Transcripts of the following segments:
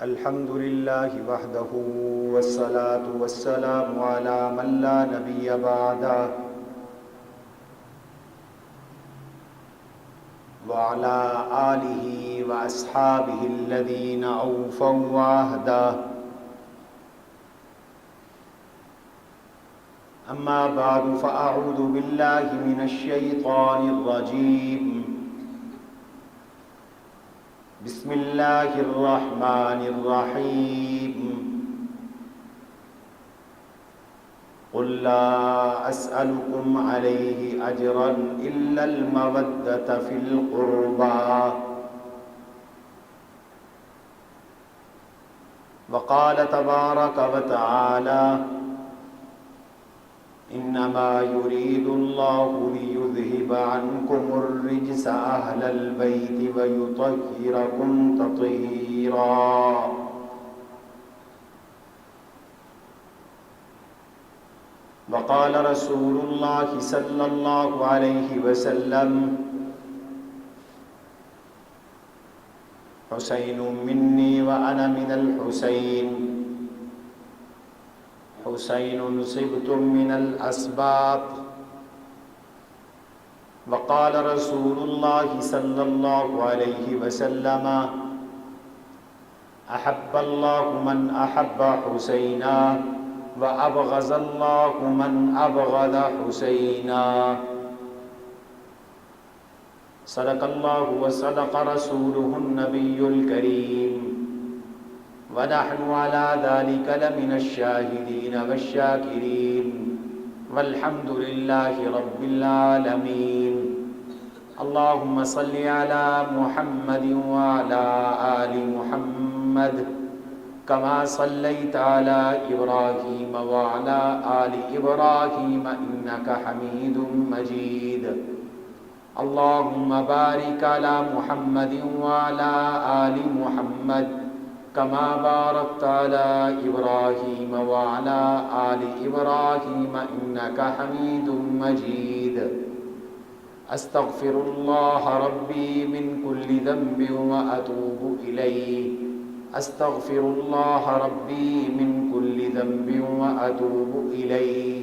الحمد لله وحده والصلاة والسلام على من لا نبي بعده وعلى آله وأصحابه الذين أوفوا عهده. أما بعد فأعوذ بالله من الشيطان الرجيم. بسم الله الرحمن الرحيم. قل لا أسألكم عليه أجرا إلا المودة في القربى. وقال تبارك وتعالى: إنما يريد الله ليذهب عنكم الرجس أهل البيت ويطهركم تطهيرا. وقال رسول الله صلى الله عليه وسلم: حسين مني وأنا من الحسين. حسين صبت من الأسباط. وقال رسول الله صلى الله عليه وسلم: أحب الله من أحب حسينا وأبغض الله من أبغض حسينا. صدق الله وصدق رسوله النبي الكريم، ونحن على ذلك لمن الشاهدين والشاكرين، والحمد لله رب العالمين. اللهم صل على محمد وعلى آل محمد كما صليت على إبراهيم وعلى آل إبراهيم إنك حميد مجيد. اللهم بارك على محمد وعلى آل محمد كما باركت على إبراهيم وعلى آل إبراهيم إنك حميد مجيد. أستغفر الله ربي من كل ذنب وأتوب إليه. أستغفر الله ربي من كل ذنب وأتوب إليه.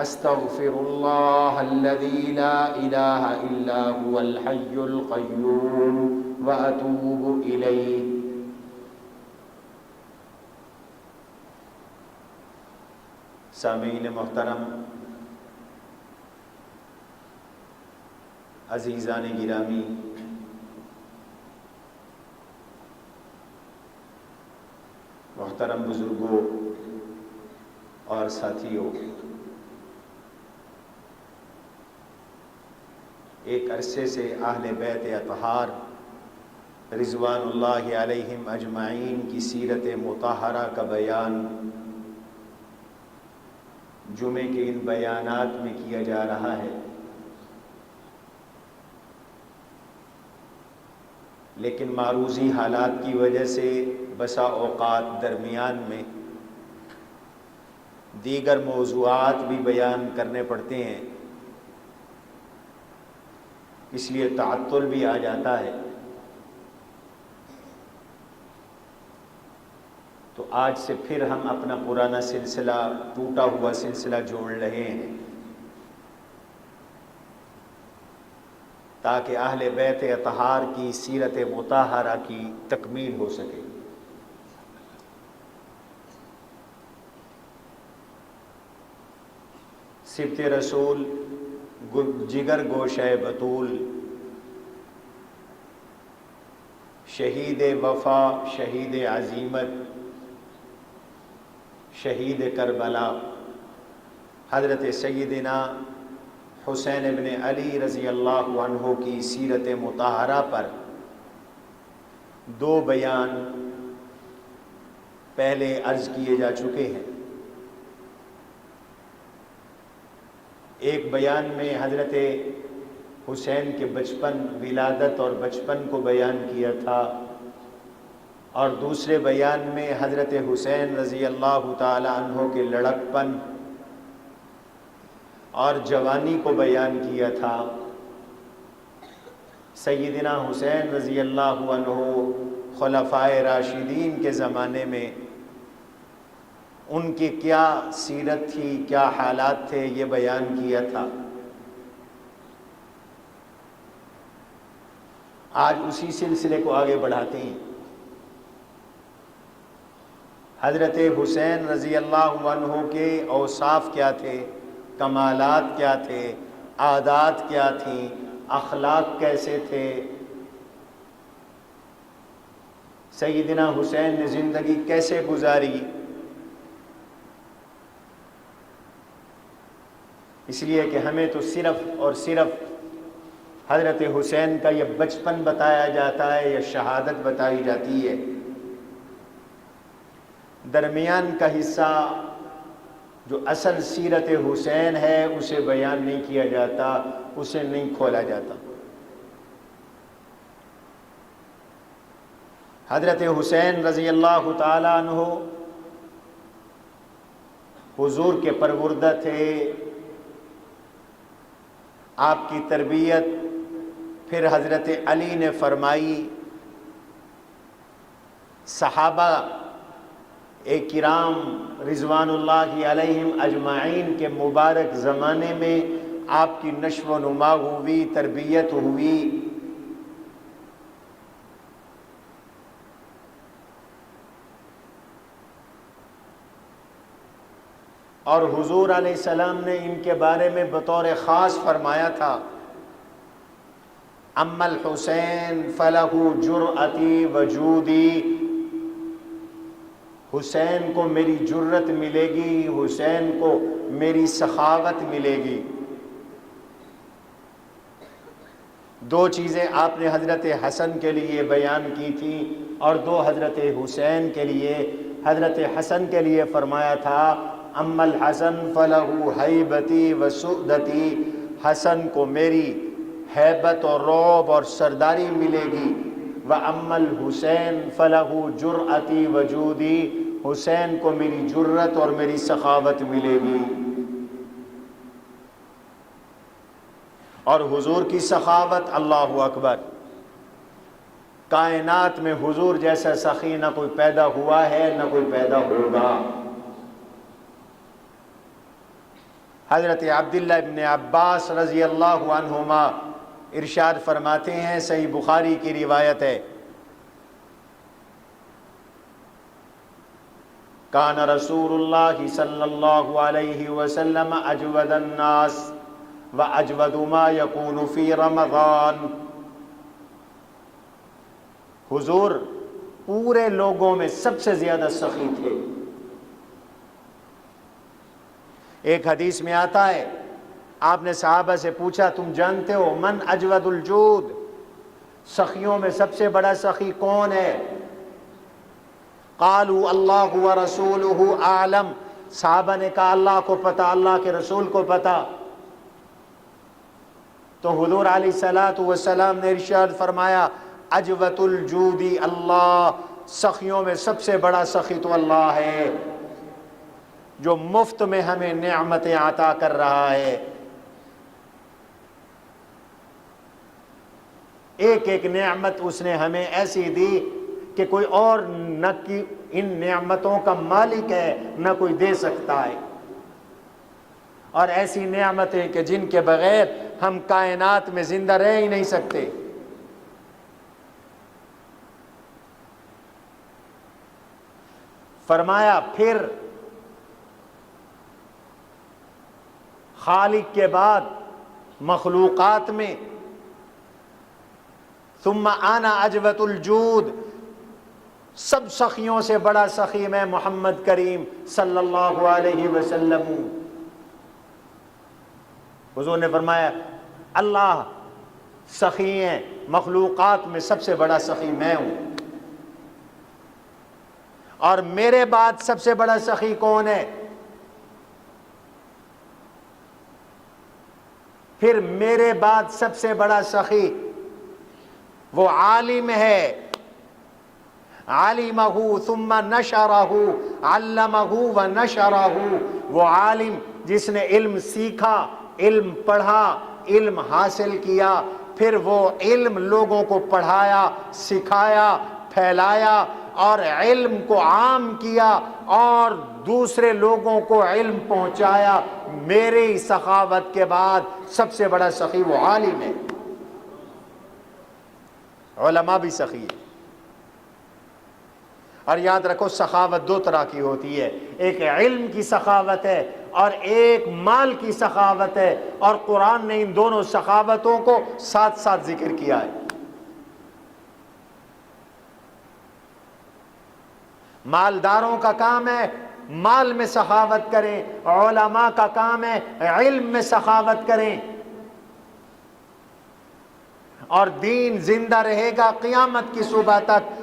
أستغفر الله الذي لا إله إلا هو الحي القيوم وأتوب إليه. سامعین محترم، عزیزان گرامی، محترم بزرگوں اور ساتھیوں، ایک عرصے سے اہل بیت اطہار رضوان اللہ علیہم اجمعین کی سیرت مطہرہ کا بیان جمعے کے ان بیانات میں کیا جا رہا ہے، لیکن معروضی حالات کی وجہ سے بسا اوقات درمیان میں دیگر موضوعات بھی بیان کرنے پڑتے ہیں، اس لیے تعطل بھی آ جاتا ہے۔ تو آج سے پھر ہم اپنا پرانا سلسلہ، ٹوٹا ہوا سلسلہ جوڑ رہے ہیں تاکہ اہل بیت اطہار کی سیرت مطہرہ کی تکمیل ہو سکے۔ سبط رسول، جگر گوشہ بطول، شہید وفا، شہید عزیمت، شہید کربلا، حضرت سیدنا حسین ابن علی رضی اللہ عنہ کی سیرت مطہرہ پر دو بیان پہلے عرض کیے جا چکے ہیں۔ ایک بیان میں حضرت حسین کے بچپن، ولادت اور بچپن کو بیان کیا تھا، اور دوسرے بیان میں حضرت حسین رضی اللہ تعالی عنہ کے لڑکپن اور جوانی کو بیان کیا تھا۔ سیدنا حسین رضی اللہ عنہ خلفائے راشدین کے زمانے میں ان کی کیا سیرت تھی، کیا حالات تھے، یہ بیان کیا تھا۔ آج اسی سلسلے کو آگے بڑھاتے ہیں۔ حضرت حسین رضی اللہ عنہ کے اوصاف کیا تھے، کمالات کیا تھے، عادات کیا تھیں، اخلاق کیسے تھے۔ سیدنا حسین نے زندگی کیسے گزاری، اس لیے کہ ہمیں تو صرف اور صرف حضرت حسین کا یہ بچپن بتایا جاتا ہے، یہ شہادت بتائی جاتی ہے، درمیان کا حصہ جو اصل سیرت حسین ہے اسے بیان نہیں کیا جاتا، اسے نہیں کھولا جاتا۔ حضرت حسین رضی اللہ تعالیٰ عنہ حضور کے پروردہ تھے، آپ کی تربیت پھر حضرت علی نے فرمائی۔ صحابہ کرام رضوان اللہ علیہم اجمعین کے مبارک زمانے میں آپ کی نشو و نما ہوئی، تربیت ہوئی۔ اور حضور علیہ السلام نے ان کے بارے میں بطور خاص فرمایا تھا، اما الحسین فلہ جرأتی وجودی، حسین کو میری جرت ملے گی، حسین کو میری سخاوت ملے گی۔ دو چیزیں آپ نے حضرت حسن کے لیے بیان کی تھیں اور دو حضرت حسین کے لیے۔ حضرت حسن کے لیے فرمایا تھا اما الحسن فلہ ہیبتی وسؤدتی، حسن کو میری ہیبت اور رعب اور سرداری ملے گی۔ وَأَمَّا الْحُسَيْنُ فَلَهُ جُرْأَتِي وَجُودِي، حسین کو میری جرت اور میری سخاوت ملے گی۔ اور حضور کی سخاوت، اللہ اکبر، کائنات میں حضور جیسا سخی نہ کوئی پیدا ہوا ہے نہ کوئی پیدا ہوگا۔ حضرت عبداللہ ابن عباس رضی اللہ عنہما ارشاد فرماتے ہیں، صحیح بخاری کی روایت ہے، کان رسول اللہ صلی اللہ علیہ وسلم اجود الناس واجود ما یکون فی رمضان، حضور پورے لوگوں میں سب سے زیادہ سخی تھے۔ ایک حدیث میں آتا ہے، آپ نے صحابہ سے پوچھا تم جانتے ہو من اجود الجود، سخیوں میں سب سے بڑا سخی کون ہے؟ قالوا اللہ ورسولہ اعلم، صحابہ نے کہا اللہ کو پتا، اللہ کے رسول کو پتا۔ تو حضور علیہ الصلوۃ والسلام نے ارشاد فرمایا اجود الجودی اللہ، سخیوں میں سب سے بڑا سخی تو اللہ ہے جو مفت میں ہمیں نعمتیں عطا کر رہا ہے۔ ایک ایک نعمت اس نے ہمیں ایسی دی کہ کوئی اور نہ کہ ان نعمتوں کا مالک ہے نہ کوئی دے سکتا ہے، اور ایسی نعمتیں کہ جن کے بغیر ہم کائنات میں زندہ رہ ہی نہیں سکتے۔ فرمایا پھر خالق کے بعد مخلوقات میں ثم انا اجود الجود، سب سخیوں سے بڑا سخی میں محمد کریم صلی اللہ علیہ وسلم ہوں۔ حضور نے فرمایا اللہ سخی ہیں، مخلوقات میں سب سے بڑا سخی میں ہوں، اور میرے بعد سب سے بڑا سخی کون ہے؟ پھر میرے بعد سب سے بڑا سخی وہ عالم ہے، علمہ ثم نشرہ، علمہ ونشرہ، وہ عالم جس نے علم سیکھا، علم پڑھا، علم حاصل کیا، پھر وہ علم لوگوں کو پڑھایا، سکھایا، پھیلایا اور علم کو عام کیا اور دوسرے لوگوں کو علم پہنچایا۔ میری سخاوت کے بعد سب سے بڑا سخی وہ عالم ہے۔ علماء بھی سخی ہے۔ اور یاد رکھو سخاوت دو طرح کی ہوتی ہے، ایک علم کی سخاوت ہے اور ایک مال کی سخاوت ہے، اور قرآن نے ان دونوں سخاوتوں کو ساتھ ساتھ ذکر کیا ہے۔ مالداروں کا کام ہے مال میں سخاوت کریں، علماء کا کام ہے علم میں سخاوت کریں، اور دین زندہ رہے گا قیامت کی صبح تک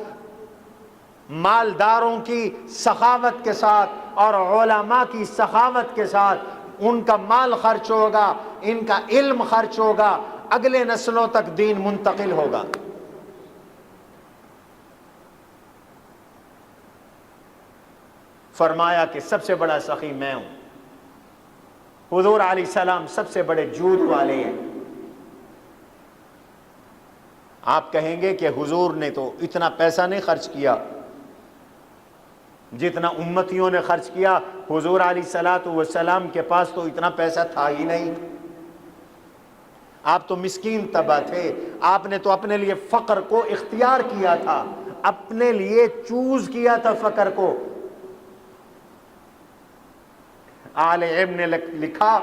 مالداروں کی سخاوت کے ساتھ اور علماء کی سخاوت کے ساتھ۔ ان کا مال خرچ ہوگا، ان کا علم خرچ ہوگا، اگلے نسلوں تک دین منتقل ہوگا۔ فرمایا کہ سب سے بڑا سخی میں ہوں۔ حضور علیہ السلام سب سے بڑے جود والے ہیں۔ آپ کہیں گے کہ حضور نے تو اتنا پیسہ نہیں خرچ کیا جتنا امتیوں نے خرچ کیا۔ حضور علیہ السلام کے پاس تو اتنا پیسہ تھا ہی نہیں، آپ تو مسکین طبع تھے، آپ نے تو اپنے لیے فقر کو اختیار کیا تھا، اپنے لیے چوز کیا تھا فقر کو۔ آل علم نے لکھا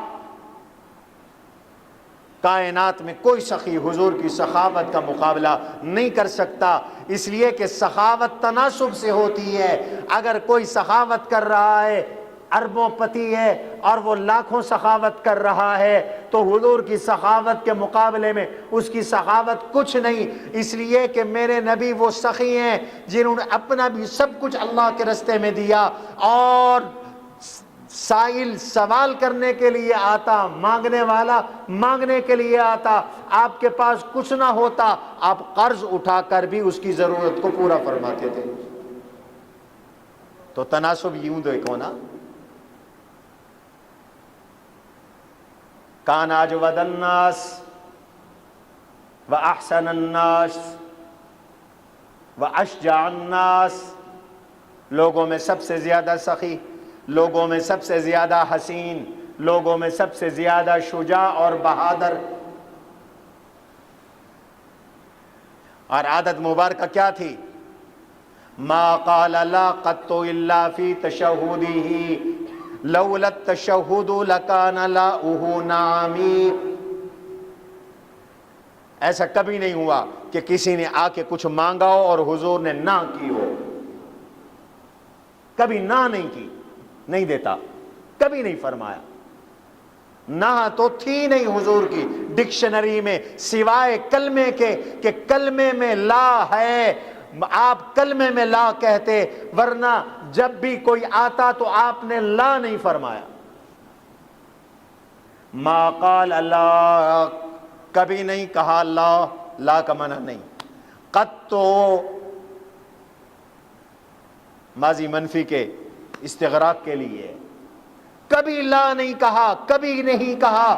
کائنات میں کوئی سخی حضور کی سخاوت کا مقابلہ نہیں کر سکتا، اس لیے کہ سخاوت تناسب سے ہوتی ہے۔ اگر کوئی سخاوت کر رہا ہے، اربوں پتی ہے اور وہ لاکھوں سخاوت کر رہا ہے، تو حضور کی سخاوت کے مقابلے میں اس کی سخاوت کچھ نہیں، اس لیے کہ میرے نبی وہ سخی ہیں جنہوں نے اپنا بھی سب کچھ اللہ کے رستے میں دیا، اور سائل سوال کرنے کے لیے آتا، مانگنے والا مانگنے کے لیے آتا۔ آپ کے پاس کچھ نہ ہوتا، آپ قرض اٹھا کر بھی اس کی ضرورت کو پورا فرماتے تھے۔ تو تناسب یوں دیکھو نا، کان اجود الناس واحسن الناس واشجع الناس، لوگوں میں سب سے زیادہ سخی، لوگوں میں سب سے زیادہ حسین، لوگوں میں سب سے زیادہ شجاع اور بہادر۔ اور عادت مبارکہ کیا تھی؟ ما قال لا قط الا فی تشہدہ لولا التشہد لکان لاؤہ نعمی۔ ایسا کبھی نہیں ہوا کہ کسی نے آ کے کچھ مانگا ہو اور حضور نے نہ کی ہو، کبھی نہ نہیں کی، نہیں دیتا، کبھی نہیں فرمایا۔ نہ تو تھی نہیں حضور کی ڈکشنری میں سوائے کلمے کے، کہ کلمے میں لا ہے، آپ کلمے میں لا کہتے، ورنہ جب بھی کوئی آتا تو آپ نے لا نہیں فرمایا۔ ما قال اللہ، کبھی نہیں کہا لا، لا کا معنی نہیں، قط تو ماضی منفی کے استغراق کے لیے، کبھی لا نہیں کہا، کبھی نہیں کہا۔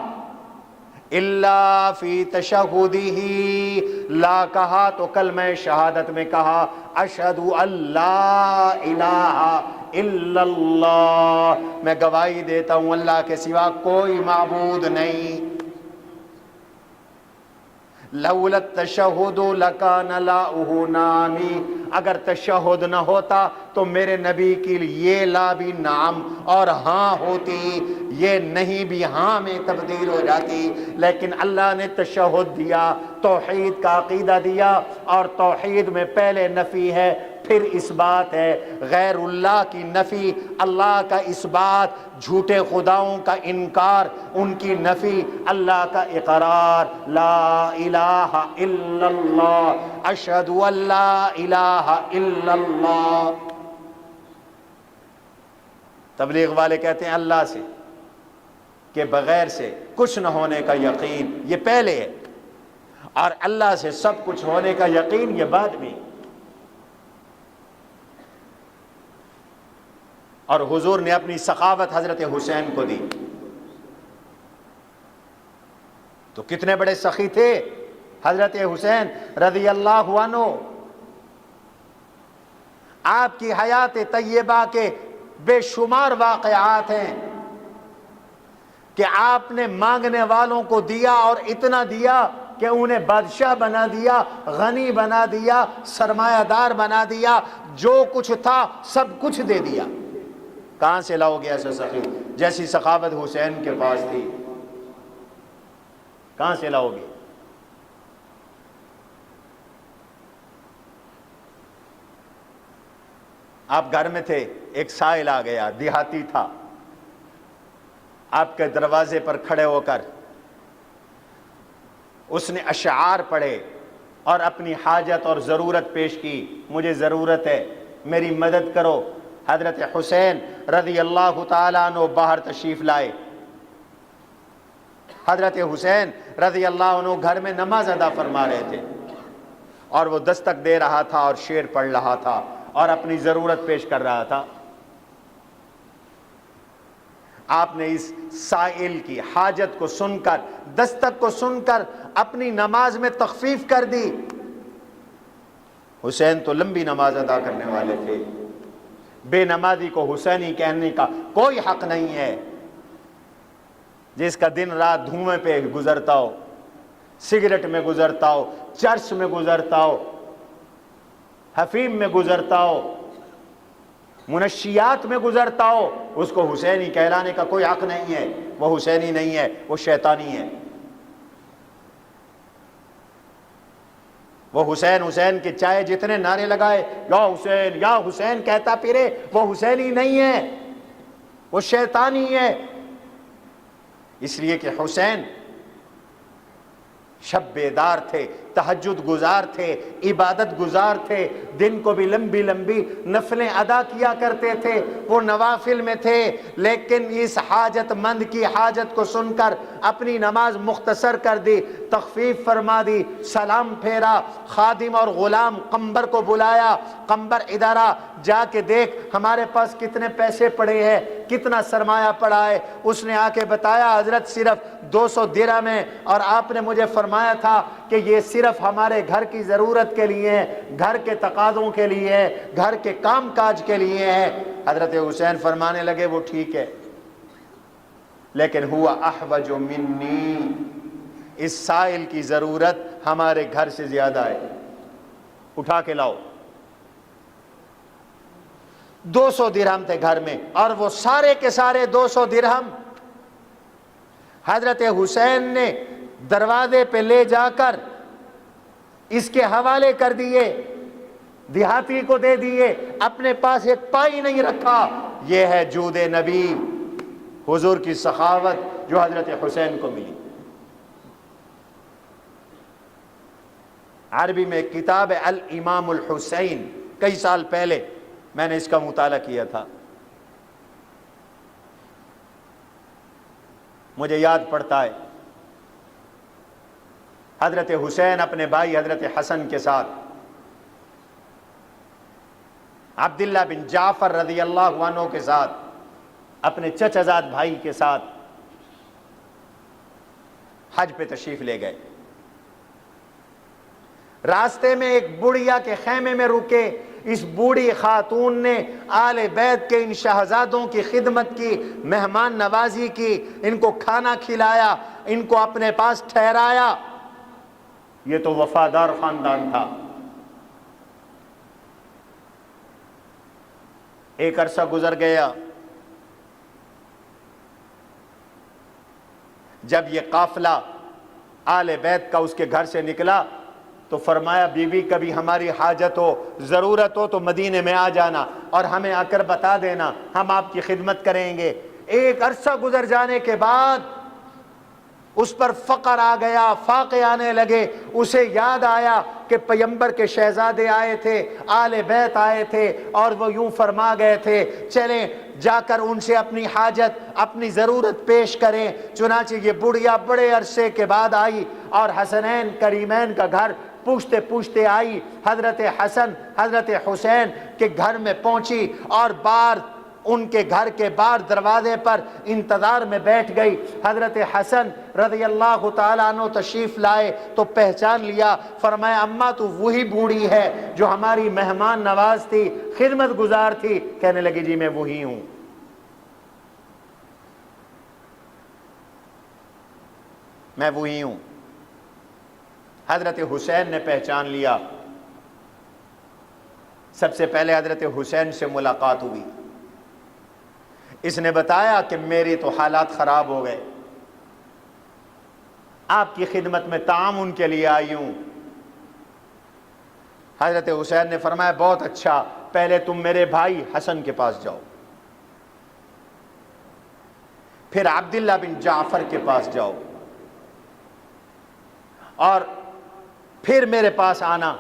الا فی تشہدہ، لا کہا تو کلمہ شہادت میں کہا اشہد ان لا الہ الا اللہ، میں گواہی دیتا ہوں اللہ کے سوا کوئی معبود نہیں۔ لولا التشہد لکان لاؤہ نعمی، اگر تشہد نہ ہوتا تو میرے نبی کے لیے یہ لا بھی نعم اور ہاں ہوتی، یہ نہیں بھی ہاں میں تبدیل ہو جاتی، لیکن اللہ نے تشہد دیا، توحید کا عقیدہ دیا، اور توحید میں پہلے نفی ہے پھر اس بات ہے، غیر اللہ کی نفی، اللہ کا اس بات، جھوٹے خداؤں کا انکار، ان کی نفی، اللہ کا اقرار، لا الہ الا اللہ، اشہد ان لا الہ الا اللہ۔ تبلیغ والے کہتے ہیں اللہ سے کہ بغیر سے کچھ نہ ہونے کا یقین، یہ پہلے ہے، اور اللہ سے سب کچھ ہونے کا یقین یہ بعد میں۔ اور حضور نے اپنی سخاوت حضرت حسین کو دی، تو کتنے بڑے سخی تھے حضرت حسین رضی اللہ عنہ آپ کی حیات طیبہ کے بے شمار واقعات ہیں کہ آپ نے مانگنے والوں کو دیا اور اتنا دیا کہ انہیں بادشاہ بنا دیا، غنی بنا دیا، سرمایہ دار بنا دیا، جو کچھ تھا سب کچھ دے دیا۔ کہاں سے لاؤ گے ایسا سخی جیسی سخاوت حسین کے پاس تھی؟ کہاں سے لاؤ گے؟ آپ گھر میں تھے، ایک سائل آ گیا، دیہاتی تھا، آپ کے دروازے پر کھڑے ہو کر اس نے اشعار پڑھے اور اپنی حاجت اور ضرورت پیش کی، مجھے ضرورت ہے، میری مدد کرو۔ حضرت حسین رضی اللہ تعالیٰ عنہ باہر تشریف لائے۔ حضرت حسین رضی اللہ عنہ گھر میں نماز ادا فرما رہے تھے اور وہ دستک دے رہا تھا اور شعر پڑھ رہا تھا اور اپنی ضرورت پیش کر رہا تھا۔ آپ نے اس سائل کی حاجت کو سن کر، دستک کو سن کر اپنی نماز میں تخفیف کر دی۔ حسین تو لمبی نماز ادا کرنے والے تھے، بے نمازی کو حسینی کہنے کا کوئی حق نہیں ہے، جس کا دن رات دھوئیں پہ گزرتا ہو، سگریٹ میں گزرتا ہو، چرس میں گزرتا ہو، حفیم میں گزرتا ہو، منشیات میں گزرتا ہو، اس کو حسینی کہلانے کا کوئی حق نہیں ہے۔ وہ حسینی نہیں ہے، وہ شیطانی ہے۔ وہ حسین حسین کے چاہے جتنے نعرے لگائے، یا حسین کہتا پھرے، وہ حسینی نہیں ہے، وہ شیطانی ہے۔ اس لیے کہ حسین شب بیدار تھے، تہجد گزار تھے، عبادت گزار تھے، دن کو بھی لمبی لمبی نفلیں ادا کیا کرتے تھے، وہ نوافل میں تھے، لیکن اس حاجت مند کی حاجت کو سن کر اپنی نماز مختصر کر دی، تخفیف فرما دی، سلام پھیرا، خادم اور غلام قمبر کو بلایا، قمبر ادھر آ، جا کے دیکھ ہمارے پاس کتنے پیسے پڑے ہیں، کتنا سرمایہ پڑا ہے۔ اس نے آ کے بتایا حضرت صرف 200 درہم ہے، اور آپ نے مجھے فرمایا تھا کہ یہ صرف ہمارے گھر کی ضرورت کے لیے ہے، گھر کے تقاضوں کے لیے ہے، گھر کے کام کاج کے لیے ہے۔ حضرت حسین فرمانے لگے وہ ٹھیک ہے، لیکن ہوا احوج منی، اس سائل کی ضرورت ہمارے گھر سے زیادہ ہے، اٹھا کے لاؤ۔ 200 درہم تھے گھر میں، اور وہ سارے کے سارے 200 درہم حضرت حسین نے دروازے پہ لے جا کر اس کے حوالے کر دیے، دیہاتی کو دے دیے، اپنے پاس ایک پائی نہیں رکھا۔ یہ ہے جود نبی، حضور کی سخاوت جو حضرت حسین کو ملی۔ عربی میں ایک کتاب ہے الامام الحسین، کئی سال پہلے میں نے اس کا مطالعہ کیا تھا، مجھے یاد پڑتا ہے حضرت حسین اپنے بھائی حضرت حسن کے ساتھ، عبداللہ بن جعفر رضی اللہ عنہ کے ساتھ، اپنے چچا زاد بھائی کے ساتھ حج پہ تشریف لے گئے۔ راستے میں ایک بڑھیا کے خیمے میں رکے، اس بوڑھی خاتون نے آل بیت کے ان شہزادوں کی خدمت کی، مہمان نوازی کی، ان کو کھانا کھلایا، ان کو اپنے پاس ٹھہرایا۔ یہ تو وفادار خاندان تھا۔ ایک عرصہ گزر گیا، جب یہ قافلہ آل بیت کا اس کے گھر سے نکلا تو فرمایا بی بی کبھی ہماری حاجت ہو، ضرورت ہو تو مدینے میں آ جانا اور ہمیں آ کر بتا دینا، ہم آپ کی خدمت کریں گے۔ ایک عرصہ گزر جانے کے بعد اس پر فقر آ گیا، فاقے آنے لگے، اسے یاد آیا کہ پیغمبر کے شہزادے آئے تھے، آل بیت آئے تھے، اور وہ یوں فرما گئے تھے چلیں جا کر ان سے اپنی حاجت، اپنی ضرورت پیش کریں۔ چنانچہ یہ بڑھیا بڑے عرصے کے بعد آئی اور حسنین کریمین کا گھر پوچھتے پوچھتے آئی، حضرت حسن حضرت حسین کے گھر میں پہنچی اور بار ان کے گھر کے باہر دروازے پر انتظار میں بیٹھ گئی۔ حضرت حسن رضی اللہ تعالیٰ عنہ تشریف لائے تو پہچان لیا، فرمایا اماں تو وہی بوڑھی ہے جو ہماری مہمان نواز تھی، خدمت گزار تھی؟ کہنے لگی جی میں وہی ہوں۔ میں وہی ہوں۔ حضرت حسین نے پہچان لیا۔ سب سے پہلے حضرت حسین سے ملاقات ہوئی۔ اس نے بتایا کہ میرے تو حالات خراب ہو گئے، آپ کی خدمت میں تعاون کے لیے آئی ہوں۔ حضرت حسین نے فرمایا بہت اچھا، پہلے تم میرے بھائی حسن کے پاس جاؤ، پھر عبداللہ بن جعفر کے پاس جاؤ، اور پھر میرے پاس آنا۔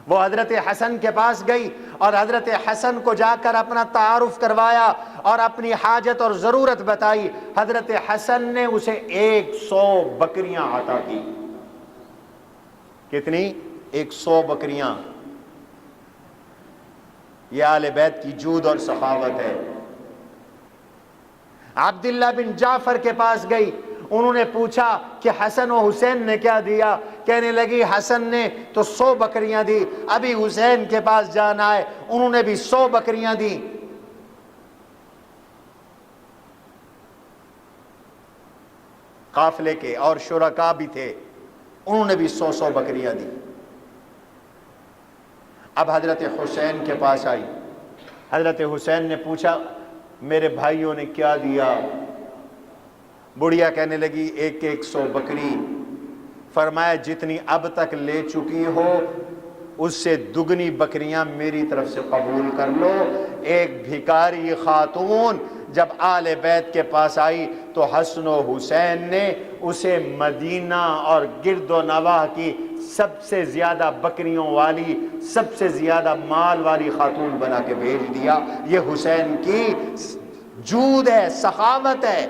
وہ حضرت حسن کے پاس گئی اور حضرت حسن کو جا کر اپنا تعارف کروایا اور اپنی حاجت اور ضرورت بتائی۔ حضرت حسن نے اسے 100 بکریاں عطا کی۔ کتنی؟ 100 بکریاں۔ یہ آل بیت کی جود اور سخاوت ہے۔ عبداللہ بن جعفر کے پاس گئی، انہوں نے پوچھا کہ حسن و حسین نے کیا دیا؟ کہنے لگی حسن نے تو 100 بکریاں دی، ابھی حسین کے پاس جانا ہے، انہوں نے بھی 100 بکریاں دی۔ قافلے کے اور شرکا بھی تھے، انہوں نے بھی 100 بکریاں دی۔ اب حضرت حسین کے پاس آئی، حضرت حسین نے پوچھا میرے بھائیوں نے کیا دیا؟ بڑھیا کہنے لگی 100 بکری۔ فرمایا جتنی اب تک لے چکی ہو اس سے دگنی بکریاں میری طرف سے قبول کر لو۔ ایک بھکاری خاتون جب آل بیت کے پاس آئی تو حسن و حسین نے اسے مدینہ اور گرد و نواح کی سب سے زیادہ بکریوں والی، سب سے زیادہ مال والی خاتون بنا کے بھیج دیا۔ یہ حسین کی جود ہے، سخاوت ہے۔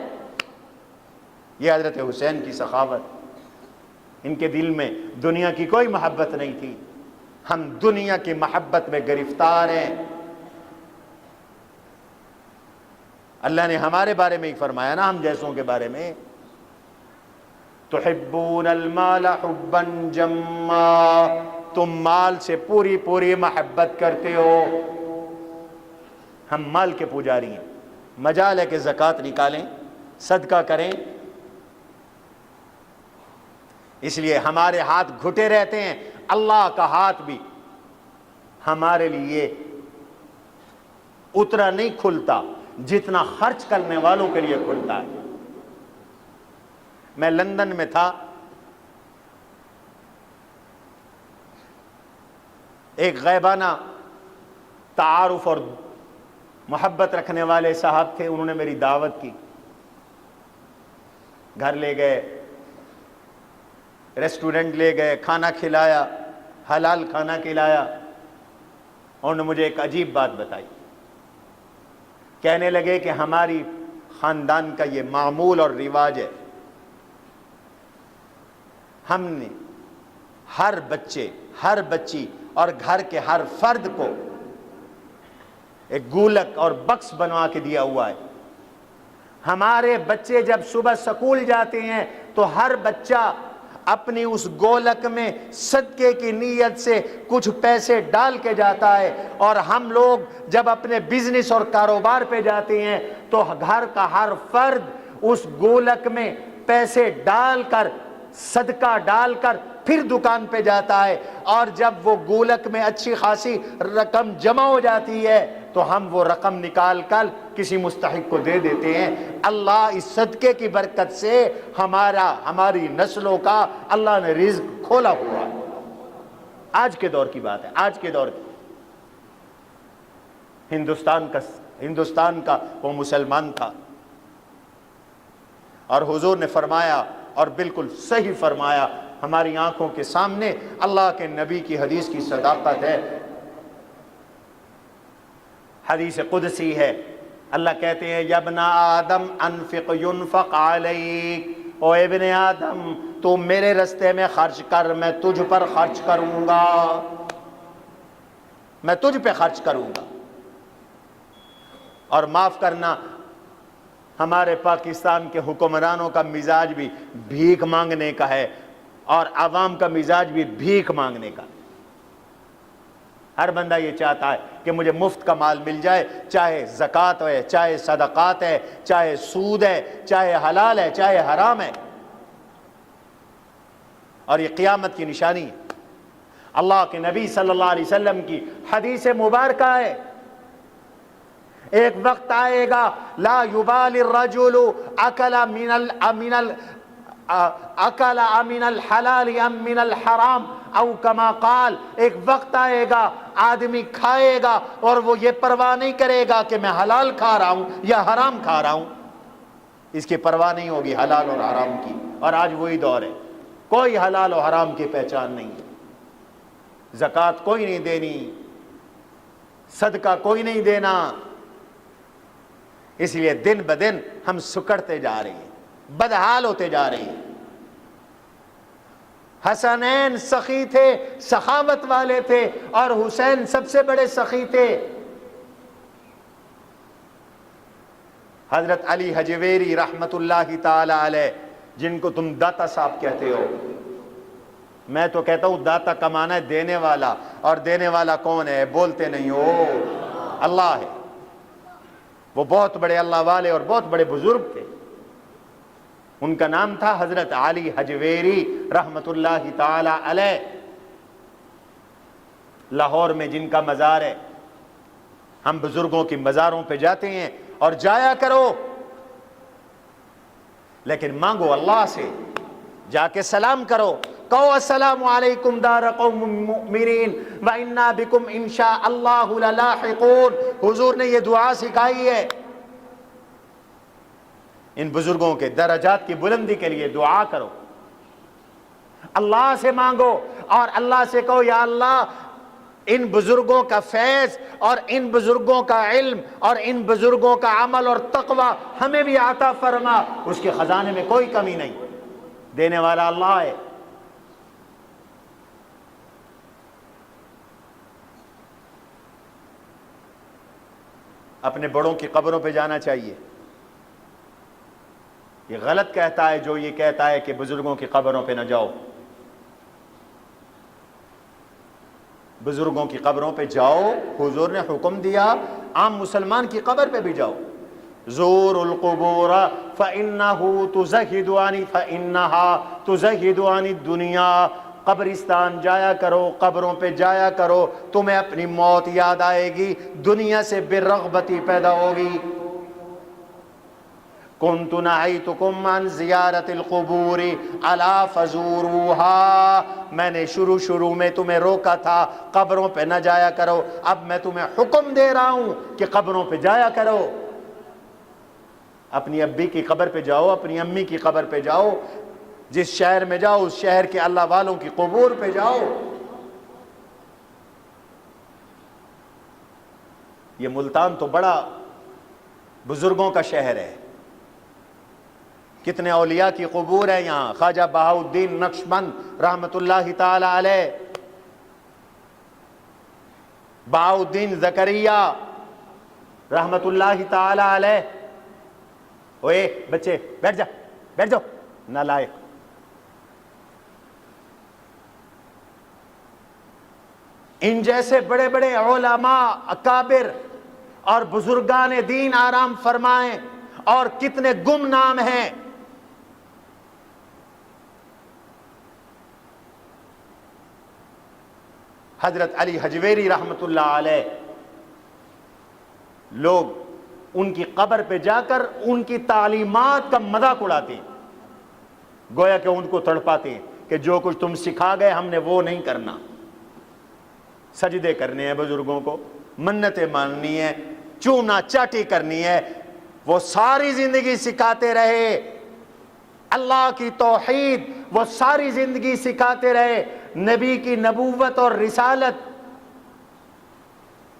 یہ حضرت حسین کی سخاوت۔ ان کے دل میں دنیا کی کوئی محبت نہیں تھی۔ ہم دنیا کی محبت میں گرفتار ہیں۔ اللہ نے ہمارے بارے میں ہی فرمایا نا، ہم جیسوں کے بارے میں، تحبون المال حبا جما، تم مال سے پوری پوری محبت کرتے ہو۔ ہم مال کے پجاری ہیں، مجال ہے کہ زکوٰۃ نکالیں، صدقہ کریں، اس لیے ہمارے ہاتھ گھٹے رہتے ہیں۔ اللہ کا ہاتھ بھی ہمارے لیے اتنا نہیں کھلتا جتنا خرچ کرنے والوں کے لیے کھلتا ہے۔ میں لندن میں تھا، ایک غیبانہ تعارف اور محبت رکھنے والے صاحب تھے، انہوں نے میری دعوت کی، گھر لے گئے، ریسٹورنٹ لے گئے، کھانا کھلایا، حلال کھانا کھلایا۔ انہوں نے مجھے ایک عجیب بات بتائی، کہنے لگے کہ ہماری خاندان کا یہ معمول اور رواج ہے، ہم نے ہر بچے، ہر بچی اور گھر کے ہر فرد کو ایک گولک اور بکس بنوا کے دیا ہوا ہے۔ ہمارے بچے جب صبح سکول جاتے ہیں تو ہر بچہ اپنی اس گولک میں صدقے کی نیت سے کچھ پیسے ڈال کے جاتا ہے، اور ہم لوگ جب اپنے بزنس اور کاروبار پہ جاتے ہیں تو گھر کا ہر فرد اس گولک میں پیسے ڈال کر، صدقہ ڈال کر پھر دکان پہ جاتا ہے، اور جب وہ گولک میں اچھی خاصی رقم جمع ہو جاتی ہے تو ہم وہ رقم نکال کر کسی مستحق کو دے دیتے ہیں۔ اللہ اس صدقے کی برکت سے ہماری نسلوں کا اللہ نے رزق کھولا ہوا ہے۔ آج کے دور کی بات ہے، آج کے دور کی، ہندوستان کا وہ مسلمان تھا، اور حضور نے فرمایا، اور بالکل صحیح فرمایا، ہماری آنکھوں کے سامنے اللہ کے نبی کی حدیث کی صداقت ہے۔ حدیث قدسی ہے، اللہ کہتے ہیں یا ابن آدم انفق ينفق علیک، او ابن آدم تو میرے رستے میں خرچ کر، میں تجھ پر خرچ کروں گا، میں تجھ پہ خرچ کروں گا۔ اور معاف کرنا، ہمارے پاکستان کے حکمرانوں کا مزاج بھی بھیک مانگنے کا ہے، اور عوام کا مزاج بھی بھیک مانگنے کا۔ ہر بندہ یہ چاہتا ہے کہ مجھے مفت کا مال مل جائے، چاہے زکوٰۃ ہے، چاہے صدقات ہے، چاہے سود ہے، چاہے حلال ہے، چاہے حرام ہے۔ اور یہ قیامت کی نشانی ہے۔ اللہ کے نبی صلی اللہ علیہ وسلم کی حدیث مبارکہ ہے، ایک وقت آئے گا لا یبالی الرجل اکل من الحلال ام من الحرام او کما قال، ایک وقت آئے گا آدمی کھائے گا اور وہ یہ پرواہ نہیں کرے گا کہ میں حلال کھا رہا ہوں یا حرام کھا رہا ہوں، اس کی پرواہ نہیں ہوگی حلال اور حرام کی۔ اور آج وہی دور ہے، کوئی حلال و حرام کی پہچان نہیں ہے، زکوٰۃ کوئی نہیں دینی، صدقہ کوئی نہیں دینا۔ اس لیے دن بدن ہم سکڑتے جا رہے ہیں، بدحال ہوتے جا رہے ہیں۔ حسنین سخی تھے، سخاوت والے تھے، اور حسین سب سے بڑے سخی تھے۔ حضرت علی حجویری رحمت اللہ تعالی علیہ، جن کو تم داتا صاحب کہتے ہو، میں تو کہتا ہوں داتا کا معنی ہے دینے والا، اور دینے والا کون ہے؟ بولتے نہیں ہو، اللہ ہے۔ وہ بہت بڑے اللہ والے اور بہت بڑے بزرگ تھے۔ ان کا نام تھا حضرت علی حجویری رحمت اللہ تعالی علیہ۔ لاہور میں جن کا مزار ہے، ہم بزرگوں کی مزاروں پہ جاتے ہیں، اور جایا کرو، لیکن مانگو اللہ سے، جا کے سلام کرو، کہو السلام علیکم دار قوم مؤمنین وَإِنَّا بِكُمْ إِن شَاءَ اللَّهُ لَلَاحِقُونَ۔ حضور نے یہ دعا سکھائی ہے۔ ان بزرگوں کے درجات کی بلندی کے لیے دعا کرو، اللہ سے مانگو، اور اللہ سے کہو یا اللہ ان بزرگوں کا فیض اور ان بزرگوں کا علم اور ان بزرگوں کا عمل اور تقوی ہمیں بھی عطا فرما۔ اس کے خزانے میں کوئی کمی نہیں، دینے والا اللہ ہے۔ اپنے بڑوں کی قبروں پہ جانا چاہیے۔ یہ غلط کہتا ہے جو یہ کہتا ہے کہ بزرگوں کی قبروں پہ نہ جاؤ۔ بزرگوں کی قبروں پہ جاؤ، حضور نے حکم دیا، عام مسلمان کی قبر پہ بھی جاؤ۔ زور القبور فإنها تزہد عن الدنیا۔ قبرستان جایا کرو، قبروں پہ جایا کرو، تمہیں اپنی موت یاد آئے گی، دنیا سے بے رغبتی پیدا ہوگی۔ كنت نہیتکم عن زیارت القبور الا فزوروها، میں نے شروع میں تمہیں روکا تھا قبروں پہ نہ جایا کرو، اب میں تمہیں حکم دے رہا ہوں کہ قبروں پہ جایا کرو۔ اپنی ابی کی قبر پہ جاؤ، اپنی امی کی قبر پہ جاؤ، جس شہر میں جاؤ اس شہر کے اللہ والوں کی قبور پہ جاؤ۔ یہ ملتان تو بڑا بزرگوں کا شہر ہے، کتنے اولیاء کی قبور ہے یہاں۔ خواجہ بہاؤالدین نقشبند رحمت اللہ تعالی علیہ، بہاؤالدین زکریا رحمت اللہ تعالی علیہ۔ اوے بچے بیٹھ جاؤ نالائق۔ ان جیسے بڑے بڑے علماء اکابر اور بزرگان دین آرام فرمائیں، اور کتنے گمنام ہیں۔ حضرت علی حجویری رحمت اللہ علیہ، لوگ ان کی قبر پہ جا کر ان کی تعلیمات کا مذاق اڑاتے ہیں، گویا کہ ان کو تڑپاتے ہیں کہ جو کچھ تم سکھا گئے ہم نے وہ نہیں کرنا۔ سجدے کرنے ہیں بزرگوں کو، منتیں ماننی ہے، چومنا چاٹی کرنی ہے، وہ ساری زندگی سکھاتے رہے اللہ کی توحید، وہ ساری زندگی سکھاتے رہے نبی کی نبوت اور رسالت۔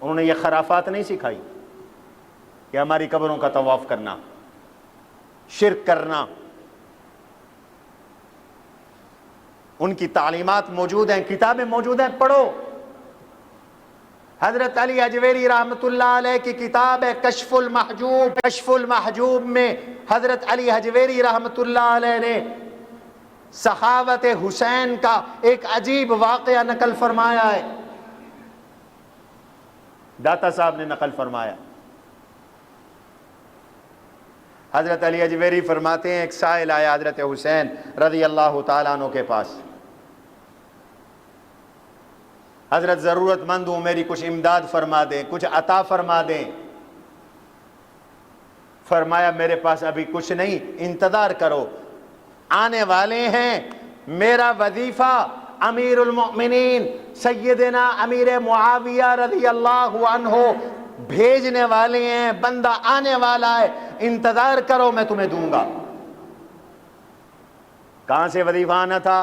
انہوں نے یہ خرافات نہیں سکھائی کہ ہماری قبروں کا طواف کرنا، شرک کرنا۔ ان کی تعلیمات موجود ہیں، کتابیں موجود ہیں، پڑھو۔ حضرت علی حجویری رحمۃ اللہ علیہ کی کتاب ہے کشف المحجوب، کشف المحجوب میں حضرت علی حجویری رحمۃ اللہ علیہ نے سخاوت حسین کا ایک عجیب واقعہ نقل فرمایا ہے۔ داتا صاحب نے نقل فرمایا، حضرت علی حجویری فرماتے ہیں ایک سائل آیا حضرت حسین رضی اللہ تعالیٰ عنہ کے پاس، حضرت ضرورت مند ہوں، میری کچھ امداد فرما دیں، کچھ عطا فرما دیں۔ فرمایا میرے پاس ابھی کچھ نہیں، انتظار کرو، آنے والے ہیں، میرا وظیفہ امیر المؤمنین سیدنا امیر معاویہ رضی اللہ عنہ بھیجنے والے ہیں، بندہ آنے والا ہے، انتظار کرو، میں تمہیں دوں گا۔ کہاں سے وظیفہ آنا تھا؟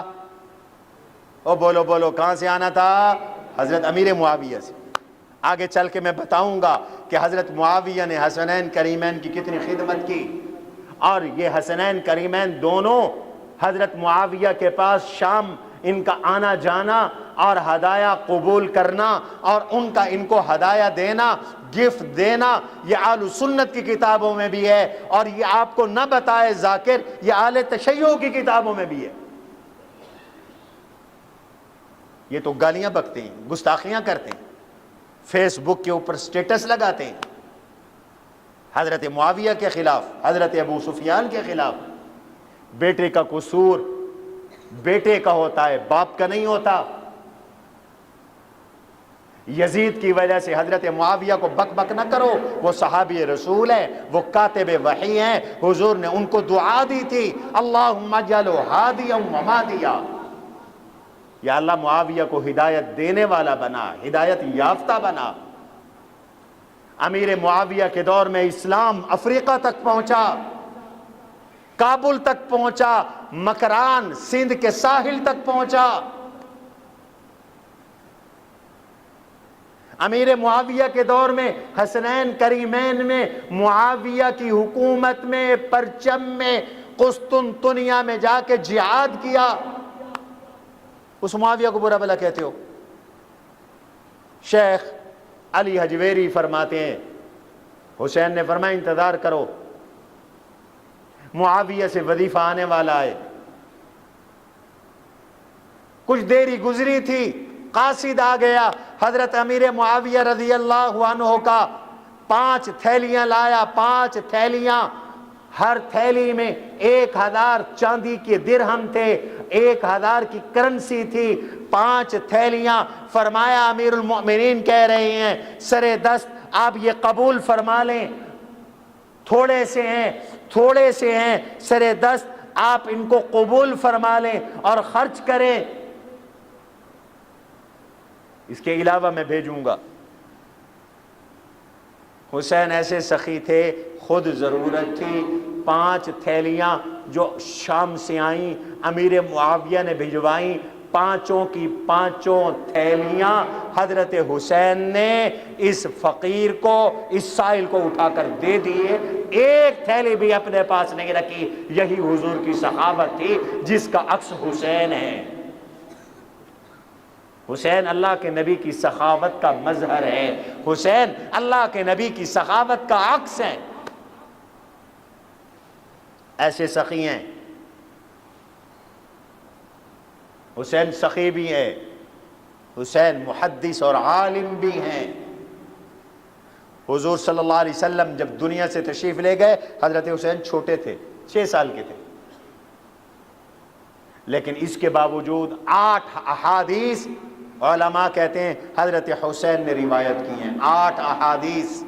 او بولو بولو، کہاں سے آنا تھا؟ حضرت امیر معاویہ سے۔ آگے چل کے میں بتاؤں گا کہ حضرت معاویہ نے حسنین کریمین کی کتنی خدمت کی، اور یہ حسنین کریمین دونوں حضرت معاویہ کے پاس شام ان کا آنا جانا اور ہدایہ قبول کرنا اور ان کا ان کو ہدایہ دینا، گفٹ دینا، یہ اہل سنت کی کتابوں میں بھی ہے، اور یہ آپ کو نہ بتائے ذاکر، یہ اہل تشیع کی کتابوں میں بھی ہے۔ یہ تو گالیاں بکتے ہیں، گستاخیاں کرتے ہیں، فیس بک کے اوپر سٹیٹس لگاتے ہیں حضرت معاویہ کے خلاف، حضرت ابو سفیان کے خلاف۔ بیٹے کا قصور بیٹے کا ہوتا ہے، باپ کا نہیں ہوتا۔ یزید کی وجہ سے حضرت معاویہ کو بک بک نہ کرو، وہ صحابی رسول ہیں، وہ کاتب وحی ہیں، حضور نے ان کو دعا دی تھی، اللہم اجعلہ ہادیا ومہدیا، یا اللہ معاویہ کو ہدایت دینے والا بنا، ہدایت یافتہ بنا۔ امیر معاویہ کے دور میں اسلام افریقہ تک پہنچا، کابل تک پہنچا، مکران سندھ کے ساحل تک پہنچا۔ امیر معاویہ کے دور میں حسنین کریمین میں معاویہ کی حکومت میں پرچم میں قسطنطنیہ میں جا کے جہاد کیا۔ اس معاویہ کو برا بھلا کہتے ہو؟ شیخ علی حجویری فرماتے ہیں حسین نے فرمایا انتظار کرو، معاویہ سے وظیفہ آنے والا ہے۔ کچھ دیری گزری تھی، قاصد آ گیا، حضرت امیر معاویہ رضی اللہ عنہ کا 5 تھیلیاں لایا، 5 تھیلیاں، ہر تھیلی میں 1000 چاندی کے درہم تھے، 1000 کی کرنسی تھی، 5 تھیلیاں۔ فرمایا امیر المؤمنین کہہ رہے ہیں سر دست آپ یہ قبول فرما لیں، تھوڑے سے ہیں، تھوڑے سے ہیں، سر دست آپ ان کو قبول فرما لیں اور خرچ کریں، اس کے علاوہ میں بھیجوں گا۔ حسین ایسے سخی تھے، خود ضرورت تھی، 5 تھیلیاں جو شام سے آئیں امیر معاویہ نے بھجوائیں، 5 کی 5 تھیلیاں حضرت حسین نے اس فقیر کو، اس سائل کو اٹھا کر دے دیے، 1 تھیلی بھی اپنے پاس نہیں رکھی۔ یہی حضور کی سخاوت تھی جس کا عکس حسین ہے۔ حسین اللہ کے نبی کی سخاوت کا مظہر ہے، حسین اللہ کے نبی کی سخاوت کا عکس ہے۔ ایسے سخی ہیں، حسین سخی بھی ہے، حسین محدث اور عالم بھی ہیں۔ حضور صلی اللہ علیہ وسلم جب دنیا سے تشریف لے گئے، حضرت حسین چھوٹے تھے، 6 سال کے تھے، لیکن اس کے باوجود 8 احادیث علماء کہتے ہیں حضرت حسین نے روایت کی ہیں، 8 احادیث۔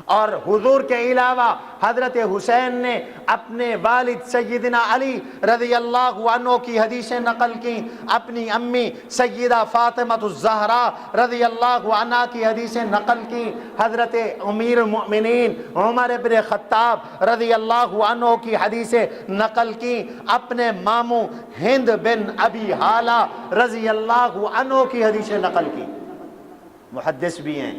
اور حضور کے علاوہ حضرت حسین نے اپنے والد سیدنا علی رضی اللہ عنہ کی حدیثیں نقل کی، اپنی امی سیدہ فاطمہ الزہرا رضی اللہ عنہ کی حدیثیں نقل کی، حضرت امیر المؤمنین عمر بن خطاب رضی اللہ عنہ کی حدیثیں نقل کی، اپنے ماموں ہند بن ابی حالہ رضی اللہ عنہ کی حدیثیں نقل کی۔ محدث بھی ہیں،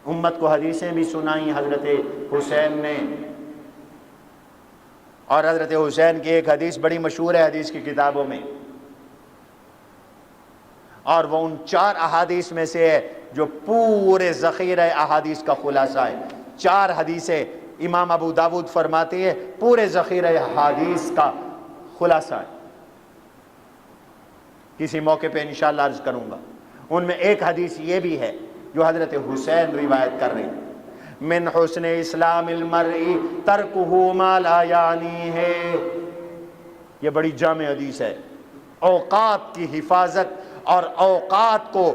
امت کو حدیثیں بھی سنائیں حضرت حسین نے۔ اور حضرت حسین کی ایک حدیث بڑی مشہور ہے حدیث کی کتابوں میں، اور وہ ان 4 احادیث میں سے ہے جو پورے ذخیرہ احادیث کا خلاصہ ہے۔ 4 حدیثیں امام ابو داود فرماتے ہیں پورے ذخیرہ احادیث کا خلاصہ ہے۔ کسی موقع پہ انشاءاللہ عرض کروں گا۔ ان میں ایک حدیث یہ بھی ہے جو حضرت حسین روایت کر رہے ہیں، من حسن اسلام المرء ترکہ ما لا یعنی ہے۔ یہ بڑی جامع حدیث ہے، اوقات کی حفاظت اور اوقات کو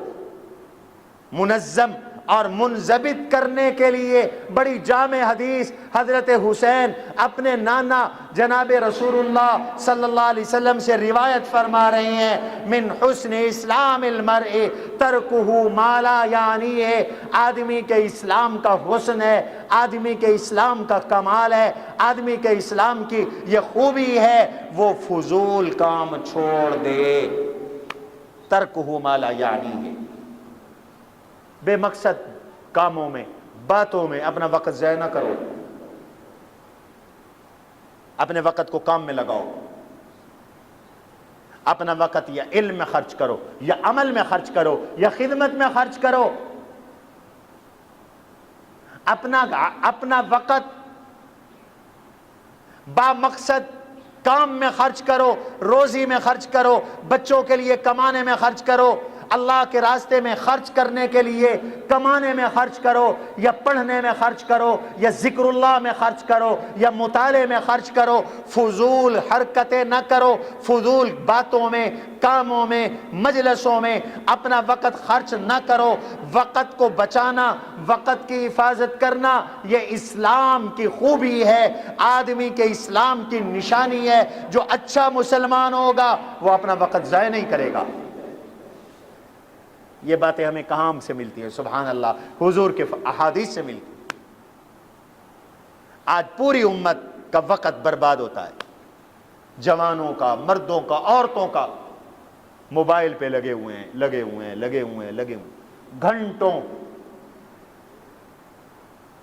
منظم اور منضبط کرنے کے لیے بڑی جامع حدیث حضرت حسین اپنے نانا جناب رسول اللہ صلی اللہ علیہ وسلم سے روایت فرما رہے ہیں، من حسن اسلام المرء ترکہ ما لا یعنی ہے۔ آدمی کے اسلام کا حسن ہے، آدمی کے اسلام کا کمال ہے، آدمی کے اسلام کی یہ خوبی ہے، وہ فضول کام چھوڑ دے۔ ترکہ ما لا یعنی ہے، بے مقصد کاموں میں باتوں میں اپنا وقت ضائع نہ کرو، اپنے وقت کو کام میں لگاؤ، اپنا وقت یا علم میں خرچ کرو یا عمل میں خرچ کرو یا خدمت میں خرچ کرو، اپنا وقت با مقصد کام میں خرچ کرو، روزی میں خرچ کرو، بچوں کے لیے کمانے میں خرچ کرو، اللہ کے راستے میں خرچ کرنے کے لیے کمانے میں خرچ کرو، یا پڑھنے میں خرچ کرو، یا ذکر اللہ میں خرچ کرو، یا مطالعے میں خرچ کرو۔ فضول حرکتیں نہ کرو، فضول باتوں میں، کاموں میں، مجلسوں میں اپنا وقت خرچ نہ کرو۔ وقت کو بچانا، وقت کی حفاظت کرنا یہ اسلام کی خوبی ہے، آدمی کے اسلام کی نشانی ہے۔ جو اچھا مسلمان ہوگا وہ اپنا وقت ضائع نہیں کرے گا۔ یہ باتیں ہمیں کہاں سے ملتی ہیں؟ سبحان اللہ، حضور کے احادیث سے ملتی ہیں۔ آج پوری امت کا وقت برباد ہوتا ہے، جوانوں کا، مردوں کا، عورتوں کا، موبائل پہ لگے ہوئے ہیں گھنٹوں۔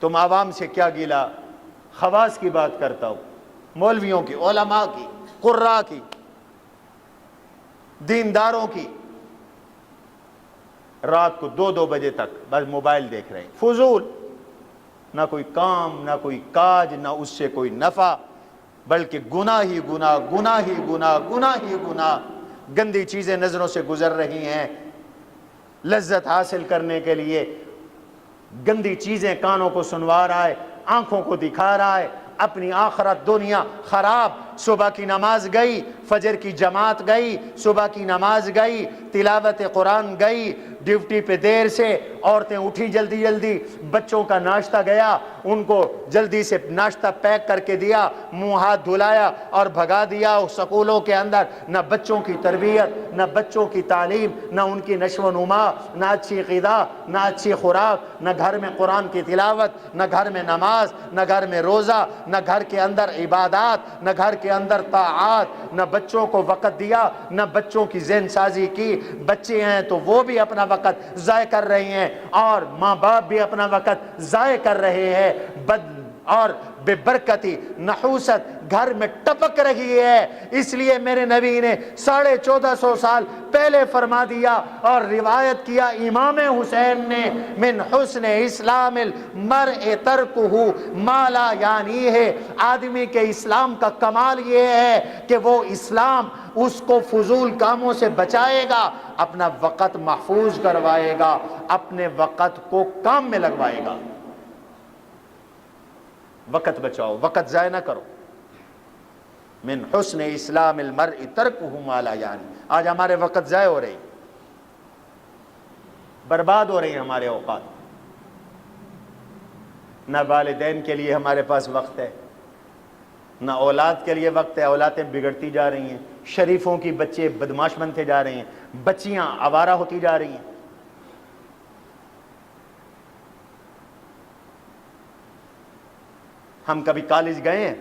تم عوام سے کیا گیلا؟ خواص کی بات کرتا ہوں، مولویوں کی، علماء کی، قراء کی، دینداروں کی۔ رات کو 2 بجے تک بس موبائل دیکھ رہے ہیں، فضول، نہ کوئی کام، نہ کوئی کاج، نہ اس سے کوئی نفع، بلکہ گناہ ہی گناہ، گناہ ہی گناہ، گناہ ہی گناہ۔ گندی چیزیں نظروں سے گزر رہی ہیں، لذت حاصل کرنے کے لیے گندی چیزیں کانوں کو سنوا رہا ہے، آنکھوں کو دکھا رہا ہے، اپنی آخرت دنیا خراب۔ صبح کی نماز گئی، فجر کی جماعت گئی، صبح کی نماز گئی، تلاوت قرآن گئی، ڈیوٹی پہ دیر سے، عورتیں اٹھی جلدی جلدی، بچوں کا ناشتہ گیا، ان کو جلدی سے ناشتہ پیک کر کے دیا، منہ ہاتھ دھلایا اور بھگا دیا سکولوں کے اندر۔ نہ بچوں کی تربیت، نہ بچوں کی تعلیم، نہ ان کی نشو و نما، نہ اچھی غذا، نہ اچھی خوراک، نہ گھر میں قرآن کی تلاوت، نہ گھر میں نماز، نہ گھر میں روزہ، نہ گھر کے اندر عبادات، نہ گھر کے اندر طاعات، نہ بچوں کو وقت دیا، نہ بچوں کی ذہن سازی کی۔ بچے ہیں تو وہ بھی اپنا وقت ضائع کر رہے ہیں، اور ماں باپ بھی اپنا وقت ضائع کر رہے ہیں۔ اور بے برکتی، نحوست گھر میں ٹپک رہی ہے۔ اس لیے میرے نبی نے 1450 سال پہلے فرما دیا اور روایت کیا امام حسین نے، من حسن اسلام المرء ترکہ ما لا یعنی ہے۔ آدمی کے اسلام کا کمال یہ ہے کہ وہ اسلام اس کو فضول کاموں سے بچائے گا، اپنا وقت محفوظ کروائے گا، اپنے وقت کو کام میں لگوائے گا۔ وقت بچاؤ، وقت ضائع نہ کرو۔ من حسن اسلام المرء ترکہ ما لا یعنی۔ آج ہمارے وقت ضائع ہو رہے ہیں، برباد ہو رہے ہیں ہمارے اوقات۔ نہ والدین کے لیے ہمارے پاس وقت ہے، نہ اولاد کے لیے وقت ہے۔ اولادیں بگڑتی جا رہی ہیں، شریفوں کی بچے بدماش بنتے جا رہے ہیں، بچیاں آوارہ ہوتی جا رہی ہیں۔ ہم کبھی کالج گئے ہیں؟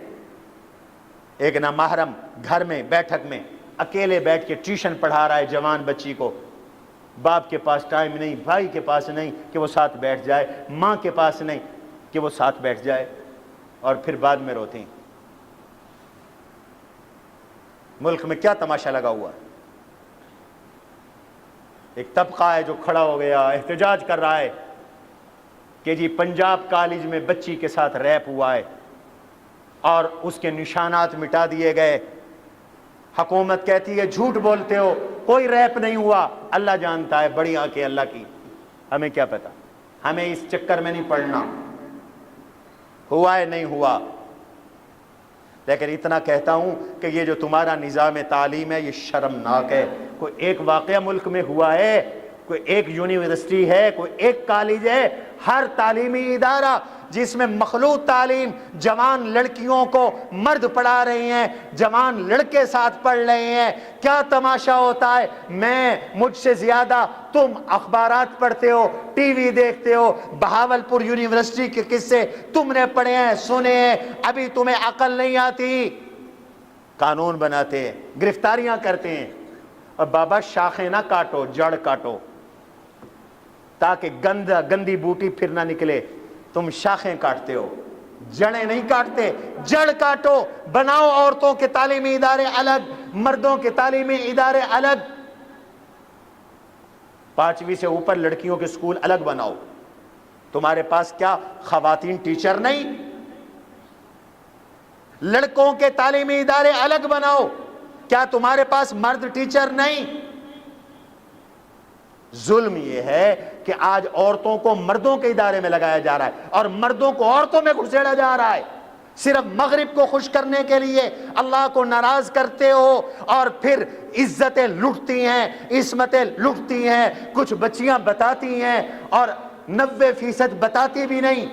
ایک نامحرم گھر میں بیٹھک میں اکیلے بیٹھ کے ٹیوشن پڑھا رہا ہے جوان بچی کو، باپ کے پاس ٹائم نہیں، بھائی کے پاس نہیں کہ وہ ساتھ بیٹھ جائے، ماں کے پاس نہیں کہ وہ ساتھ بیٹھ جائے، اور پھر بعد میں روتے ہیں۔ ملک میں کیا تماشا لگا ہوا ہے؟ ایک طبقہ ہے جو کھڑا ہو گیا احتجاج کر رہا ہے کہ جی پنجاب کالج میں بچی کے ساتھ ریپ ہوا ہے اور اس کے نشانات مٹا دیے گئے. حکومت کہتی ہے جھوٹ بولتے ہو, کوئی ریپ نہیں ہوا. اللہ جانتا ہے, بڑی آنکھیں اللہ کی, ہمیں کیا پتا, ہمیں اس چکر میں نہیں پڑنا ہوا ہے نہیں ہوا. لیکن اتنا کہتا ہوں کہ یہ جو تمہارا نظام تعلیم ہے یہ شرمناک ہے. کوئی ایک واقعہ ملک میں ہوا ہے, کوئی ایک یونیورسٹی ہے, کوئی ایک کالج ہے, ہر تعلیمی ادارہ جس میں مخلوط تعلیم, جوان لڑکیوں کو مرد پڑھا رہے ہیں, جوان لڑکے ساتھ پڑھ رہے ہیں, کیا تماشا ہوتا ہے. مجھ سے زیادہ تم اخبارات پڑھتے ہو, ٹی وی دیکھتے ہو, بہاولپور یونیورسٹی کے قصے تم نے پڑھے ہیں, سنے ہیں, ابھی تمہیں عقل نہیں آتی. قانون بناتے ہیں, گرفتاریاں کرتے ہیں, اور بابا شاخیں نہ کاٹو, جڑ کاٹو تاکہ گندی بوٹی پھر نہ نکلے. تم شاخیں کاٹتے ہو, جڑیں نہیں کاٹتے, جڑ کاٹو. بناؤ عورتوں کے تعلیمی ادارے الگ, مردوں کے تعلیمی ادارے الگ, 5ویں سے اوپر لڑکیوں کے سکول الگ بناؤ. تمہارے پاس کیا خواتین ٹیچر نہیں؟ لڑکوں کے تعلیمی ادارے الگ بناؤ. کیا تمہارے پاس مرد ٹیچر نہیں؟ ظلم یہ ہے کہ آج عورتوں کو مردوں کے ادارے میں لگایا جا رہا ہے اور مردوں کو عورتوں میں گھسیڑا جا رہا ہے, صرف مغرب کو خوش کرنے کے لیے. اللہ کو ناراض کرتے ہو اور پھر عزتیں لٹتی ہیں, عصمتیں لٹتی ہیں. کچھ بچیاں بتاتی ہیں اور 90% بتاتی بھی نہیں.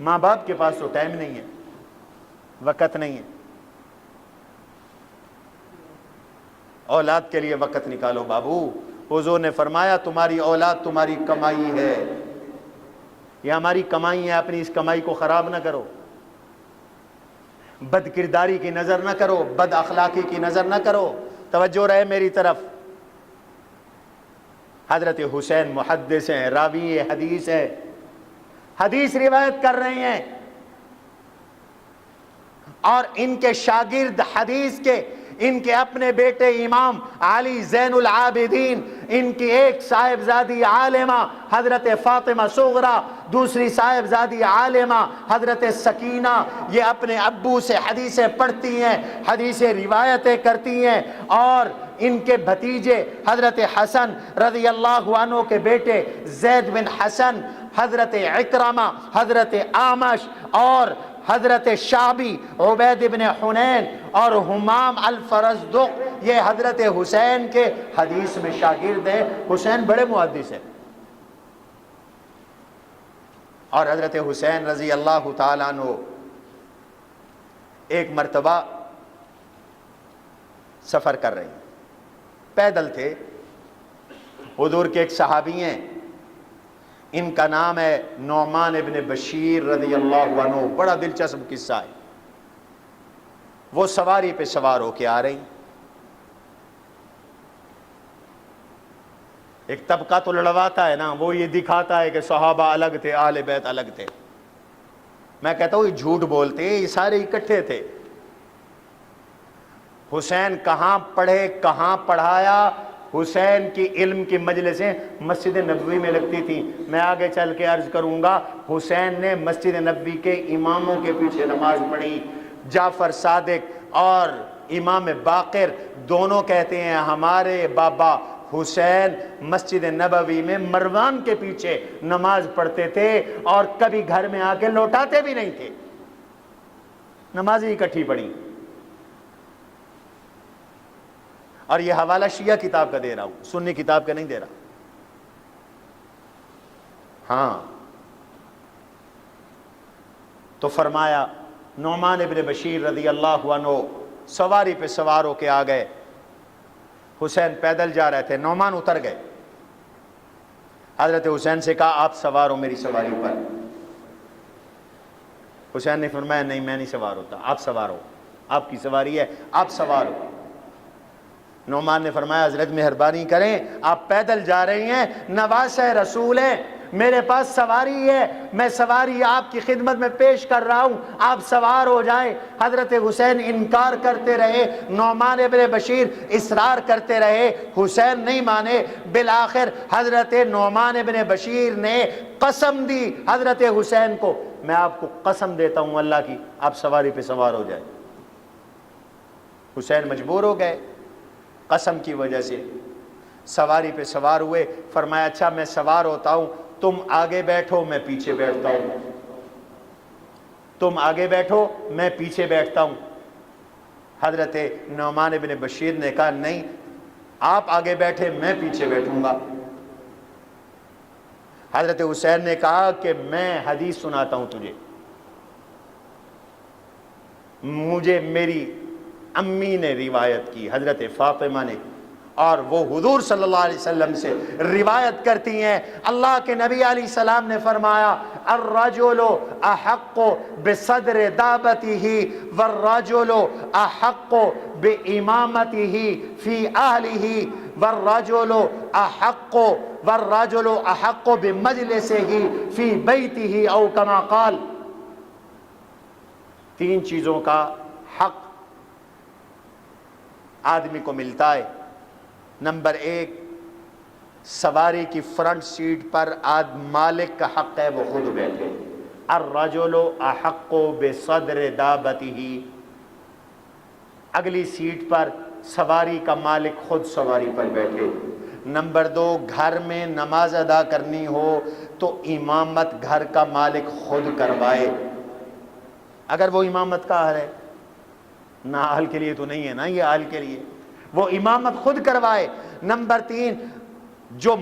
ماں باپ کے پاس تو ٹائم نہیں ہے, وقت نہیں ہے. اولاد کے لیے وقت نکالو بابو. حضور نے فرمایا تمہاری اولاد تمہاری کمائی ہے, یہ ہماری کمائی ہے, اپنی اس کمائی کو خراب نہ کرو. بد کرداری کی نظر نہ کرو, بد اخلاقی کی نظر نہ کرو. توجہ رہے میری طرف. حضرت حسین محدث ہیں, راوی حدیث ہے, حدیث روایت کر رہے ہیں, اور ان کے شاگرد حدیث کے, ان کے اپنے بیٹے امام علی زین العابدین, ان کی ایک صاحبزادی عالمہ حضرت فاطمہ صغرا, دوسری صاحبزادی عالمہ حضرت سکینہ, یہ اپنے ابو سے حدیثیں پڑھتی ہیں, حدیثیں روایتیں کرتی ہیں. اور ان کے بھتیجے حضرت حسن رضی اللہ عنہ کے بیٹے زید بن حسن, حضرت اکرمہ, حضرت اعمش اور حضرت شعبی عبید بن حنین اور حمام الفرزدق, یہ حضرت حسین کے حدیث میں شاگرد ہیں. حسین بڑے محدث ہیں. اور حضرت حسین رضی اللہ تعالیٰ عنہ ایک مرتبہ سفر کر رہے ہیں, پیدل تھے. حضور کے ایک صحابی ہیں, ان کا نام ہے نعمان ابن بشیر رضی اللہ عنہ. بڑا دلچسپ قصہ ہے. وہ سواری پہ سوار ہو کے آ رہی. ایک طبقہ تو لڑواتا ہے نا, وہ یہ دکھاتا ہے کہ صحابہ الگ تھے, اہل بیت الگ تھے. میں کہتا ہوں یہ جھوٹ بولتے ہیں, یہ سارے اکٹھے تھے. حسین کہاں پڑھے, کہاں پڑھایا؟ حسین کی علم کی مجلسیں مسجد نبوی میں لگتی تھی. میں آگے چل کے عرض کروں گا, حسین نے مسجد نبوی کے اماموں کے پیچھے نماز پڑھی. جعفر صادق اور امام باقر دونوں کہتے ہیں ہمارے بابا حسین مسجد نبوی میں مروان کے پیچھے نماز پڑھتے تھے اور کبھی گھر میں آ کے لوٹاتے بھی نہیں تھے, نمازیں اکٹھی پڑھی. اور یہ حوالہ شیعہ کتاب کا دے رہا ہوں, سنی کتاب کا نہیں دے رہا. ہاں تو فرمایا نعمان ابن بشیر رضی اللہ عنہ سواری پہ سوار ہو کے آ گئے. حسین پیدل جا رہے تھے, نعمان اتر گئے. حضرت حسین سے کہا آپ سوار ہو میری سواری پر. حسین نے فرمایا نہیں میں نہیں سوار ہوتا, آپ سوار ہو, آپ کی سواری ہے, آپ سوار ہو. نعمان نے فرمایا حضرت مہربانی کریں, آپ پیدل جا رہی ہیں, نواسہ رسول ہیں, میرے پاس سواری ہے، میں سواری آپ کی خدمت میں پیش کر رہا ہوں، آپ سوار ہو جائیں۔ حضرت حسین انکار کرتے رہے، نعمان ابن بشیر اصرار کرتے رہے، حسین نہیں مانے۔ بالآخر حضرت نعمان ابن بشیر نے قسم دی حضرت حسین کو، میں آپ کو قسم دیتا ہوں اللہ کی، آپ سواری پہ سوار ہو جائیں۔ حسین مجبور ہو گئے قسم کی وجہ سے، سواری پہ سوار ہوئے۔ فرمایا اچھا میں سوار ہوتا ہوں، تم آگے بیٹھو میں پیچھے بیٹھتا ہوں، تم آگے بیٹھو میں پیچھے بیٹھتا ہوں۔ حضرت نعمان ابن بشیر نے کہا نہیں، آپ آگے بیٹھے میں پیچھے بیٹھوں گا۔ حضرت حسین نے کہا کہ میں حدیث سناتا ہوں تجھے، مجھے میری امی نے روایت کی، حضرت فاطمہ نے، اور وہ حضور صلی اللہ علیہ وسلم سے روایت کرتی ہیں۔ اللہ کے نبی علیہ السلام نے فرمایا الرجل احق بصدر دابته والرجل احق بامامته فی اہلہ والرجل احق بمجلسه فی بیتہ او کما قال۔ تین چیزوں کا حق آدمی کو ملتا ہے۔ نمبر ایک، سواری کی فرنٹ سیٹ پر مالک کا حق ہے وہ خود بیٹھے، الرجل احق بصدر دابته، اگلی سیٹ پر سواری کا مالک خود سواری پر بیٹھے۔ نمبر دو، گھر میں نماز ادا کرنی ہو تو امامت گھر کا مالک خود کروائے، اگر وہ امامت کا اہل ہے، نہ اہل کے لیے تو نہیں ہے نا یہ اہل کے لیے، وہ امامت خود کروائے۔ نمبر تین، جو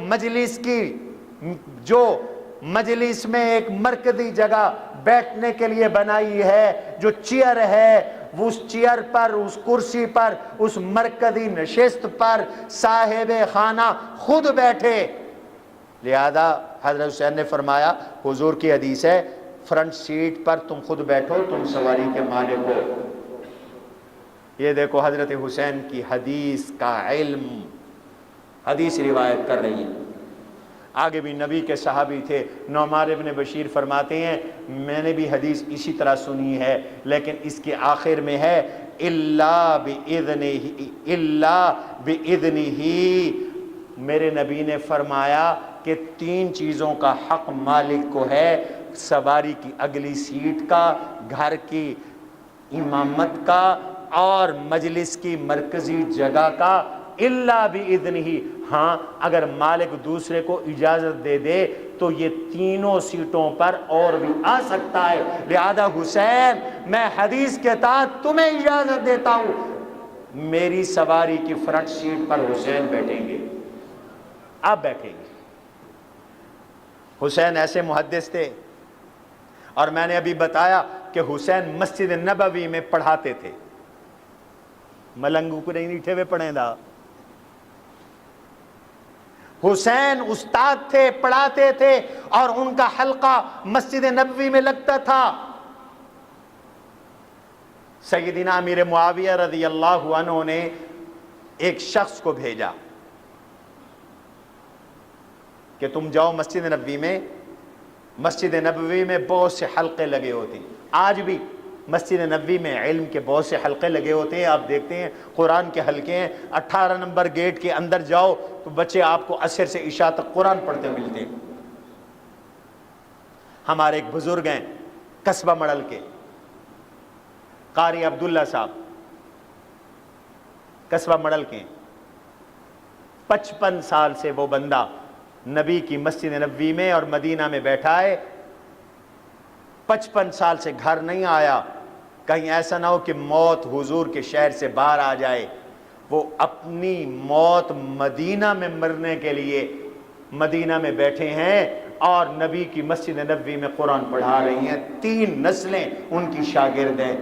مجلس میں ایک مرکزی جگہ بیٹھنے کے لیے بنائی ہے، جو چیئر ہے، وہ اس چیئر پر، اس کرسی پر، اس مرکزی نشست پر صاحب خانہ خود بیٹھے۔ لہذا حضرت حسین نے فرمایا، حضور کی حدیث ہے، فرنٹ سیٹ پر تم خود بیٹھو، تم سواری کے مالک ہو۔ یہ دیکھو حضرت حسین کی حدیث کا علم، حدیث روایت کر رہی ہے۔ آگے بھی نبی کے صحابی تھے، نعمان ابن بشیر فرماتے ہیں میں نے بھی حدیث اسی طرح سنی ہے، لیکن اس کے آخر میں ہے الا بإذنہ، میرے نبی نے فرمایا کہ تین چیزوں کا حق مالک کو ہے، سواری کی اگلی سیٹ کا، گھر کی امامت کا، اور مجلس کی مرکزی جگہ کا، الا بإذنہ، ہاں اگر مالک دوسرے کو اجازت دے دے تو یہ تینوں سیٹوں پر اور بھی آ سکتا ہے۔ لہذا حسین، میں حدیث کے تحت تمہیں اجازت دیتا ہوں، میری سواری کی فرنٹ سیٹ پر حسین بیٹھیں گے، آپ بیٹھیں گے۔ حسین ایسے محدث تھے، اور میں نے ابھی بتایا کہ حسین مسجد نبوی میں پڑھاتے تھے، ملنگو کو نہیں نیٹھے ہوئے پڑھیں دا، حسین استاد تھے، پڑھاتے تھے، اور ان کا حلقہ مسجد نبوی میں لگتا تھا۔ سیدنا امیر معاویہ رضی اللہ عنہ نے ایک شخص کو بھیجا کہ تم جاؤ مسجد نبوی میں، مسجد نبوی میں بہت سے حلقے لگے ہوتے ہیں، آج بھی مسجد نبوی میں علم کے بہت سے حلقے لگے ہوتے ہیں، آپ دیکھتے ہیں قرآن کے حلقے ہیں، 18 نمبر گیٹ کے اندر جاؤ تو بچے آپ کو عصر سے عشاء تک قرآن پڑھتے ملتے ہیں۔ ہمارے ایک بزرگ ہیں قصبہ مڑل کے، قاری عبداللہ صاحب، قصبہ مڑل کے، 55 سال سے وہ بندہ نبی کی مسجد نبوی میں اور مدینہ میں بیٹھا ہے، 55 سال سے گھر نہیں آیا، کہیں ایسا نہ ہو کہ موت حضور کے شہر سے باہر آ جائے۔ وہ اپنی موت مدینہ میں مرنے کے لیے مدینہ میں بیٹھے ہیں اور نبی کی مسجد نبوی میں قرآن پڑھا رہی ہیں، 3 نسلیں ان کی شاگرد ہیں،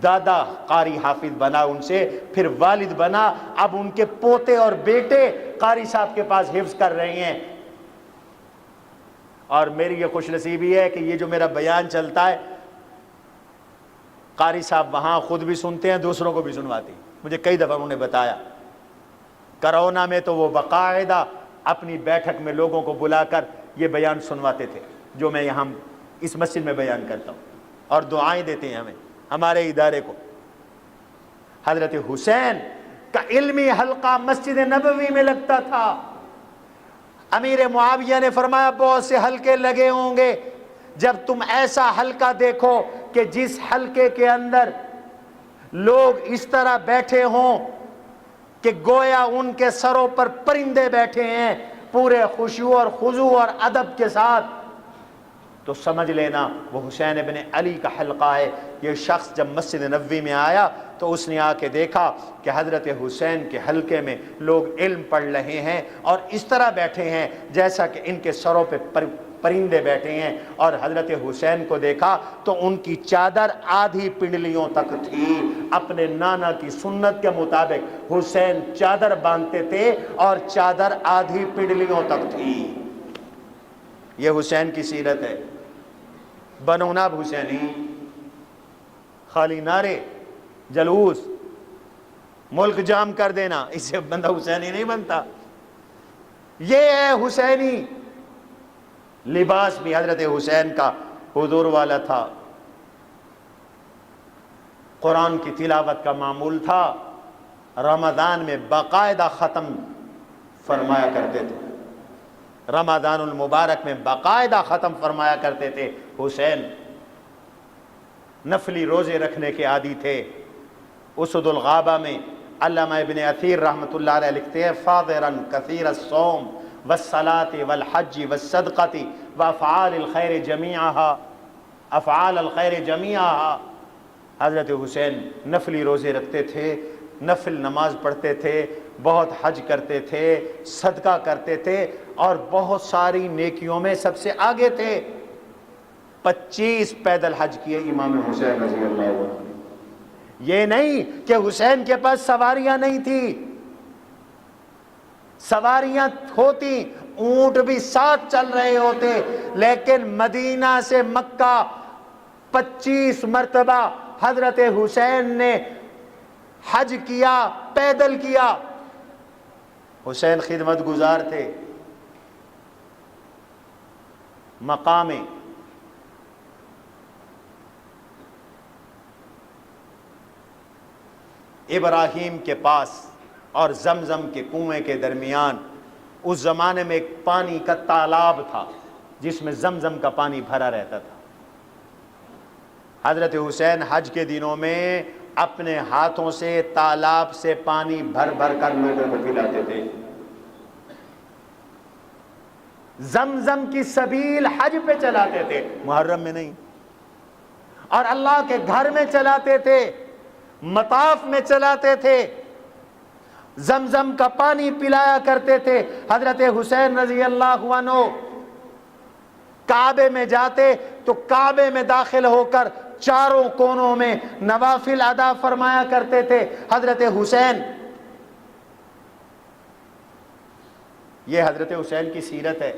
دادا قاری حافظ بنا ان سے، پھر والد بنا، اب ان کے پوتے اور بیٹے قاری صاحب کے پاس حفظ کر رہے ہیں۔ اور میری یہ خوش نصیبی ہے کہ یہ جو میرا بیان چلتا ہے قاری صاحب وہاں خود بھی سنتے ہیں، دوسروں کو بھی سنواتے ہیں، مجھے کئی دفعہ انہوں نے بتایا۔ کرونا میں تو وہ باقاعدہ اپنی بیٹھک میں لوگوں کو بلا کر یہ بیان سنواتے تھے جو میں یہاں اس مسجد میں بیان کرتا ہوں، اور دعائیں دیتے ہیں ہمیں، ہمارے ادارے کو۔ حضرت حسین کا علمی حلقہ مسجد نبوی میں لگتا تھا۔ امیر معاویہ نے فرمایا بہت سے حلقے لگے ہوں گے، جب تم ایسا حلقہ دیکھو کہ جس حلقے کے اندر لوگ اس طرح بیٹھے ہوں کہ گویا ان کے سروں پر پرندے بیٹھے ہیں، پورے خشوع اور خضوع اور ادب کے ساتھ، تو سمجھ لینا وہ حسین ابن علی کا حلقہ ہے۔ یہ شخص جب مسجد نبوی میں آیا تو اس نے آ کے دیکھا کہ حضرت حسین کے حلقے میں لوگ علم پڑھ رہے ہیں اور اس طرح بیٹھے ہیں جیسا کہ ان کے سروں پہ پرندے بیٹھے ہیں، اور حضرت حسین کو دیکھا تو ان کی چادر آدھی پنڈلیوں تک تھی۔ اپنے نانا کی سنت کے مطابق حسین چادر باندھتے تھے اور چادر آدھی پنڈلیوں تک تھی۔ یہ حسین کی سیرت ہے۔ بنو نا حسینی، خالی نعرے، جلوس، ملک جام کر دینا، اس سے بندہ حسینی نہیں بنتا۔ یہ ہے حسینی۔ لباس بھی حضرت حسین کا حضور والا تھا، قرآن کی تلاوت کا معمول تھا، رمضان میں باقاعدہ ختم فرمایا کرتے تھے، رمضان المبارک میں باقاعدہ ختم فرمایا کرتے تھے۔ حسین نفلی روزے رکھنے کے عادی تھے۔ اسد الغابہ میں علامہ ابن اثیر رحمۃ اللہ علیہ لکھتے ہیں فاضراً کثیر الصوم والصلاة والحج والصدقة وافعال الخیر جمیعها، افعال الخیر جمیعها۔ حضرت حسین نفلی روزے رکھتے تھے، نفل نماز پڑھتے تھے، بہت حج کرتے تھے، صدقہ کرتے تھے، اور بہت ساری نیکیوں میں سب سے آگے تھے۔ 25 پیدل حج کیے امام حسین رضی اللہ عنہ۔ یہ نہیں کہ حسین کے پاس سواریاں نہیں تھی، سواریاں ہوتی، اونٹ بھی ساتھ چل رہے ہوتے، لیکن مدینہ سے مکہ 25 مرتبہ حضرت حسین نے حج کیا، پیدل کیا۔ حسین خدمت گزار تھے۔ مقام ابراہیم کے پاس اور زمزم کے کنویں کے درمیان اس زمانے میں ایک پانی کا تالاب تھا جس میں زمزم کا پانی بھرا رہتا تھا۔ حضرت حسین حج کے دنوں میں اپنے ہاتھوں سے تالاب سے پانی بھر بھر کر لوگوں کو پلاتے تھے۔ زمزم کی سبیل حج پہ چلاتے تھے، محرم میں نہیں، اور اللہ کے گھر میں چلاتے تھے، مطاف میں چلاتے تھے، زمزم کا پانی پلایا کرتے تھے۔ حضرت حسین رضی اللہ عنہ کعبے میں جاتے تو کعبے میں داخل ہو کر چاروں کونوں میں نوافل ادا فرمایا کرتے تھے۔ حضرت حسین، یہ حضرت حسین کی سیرت ہے۔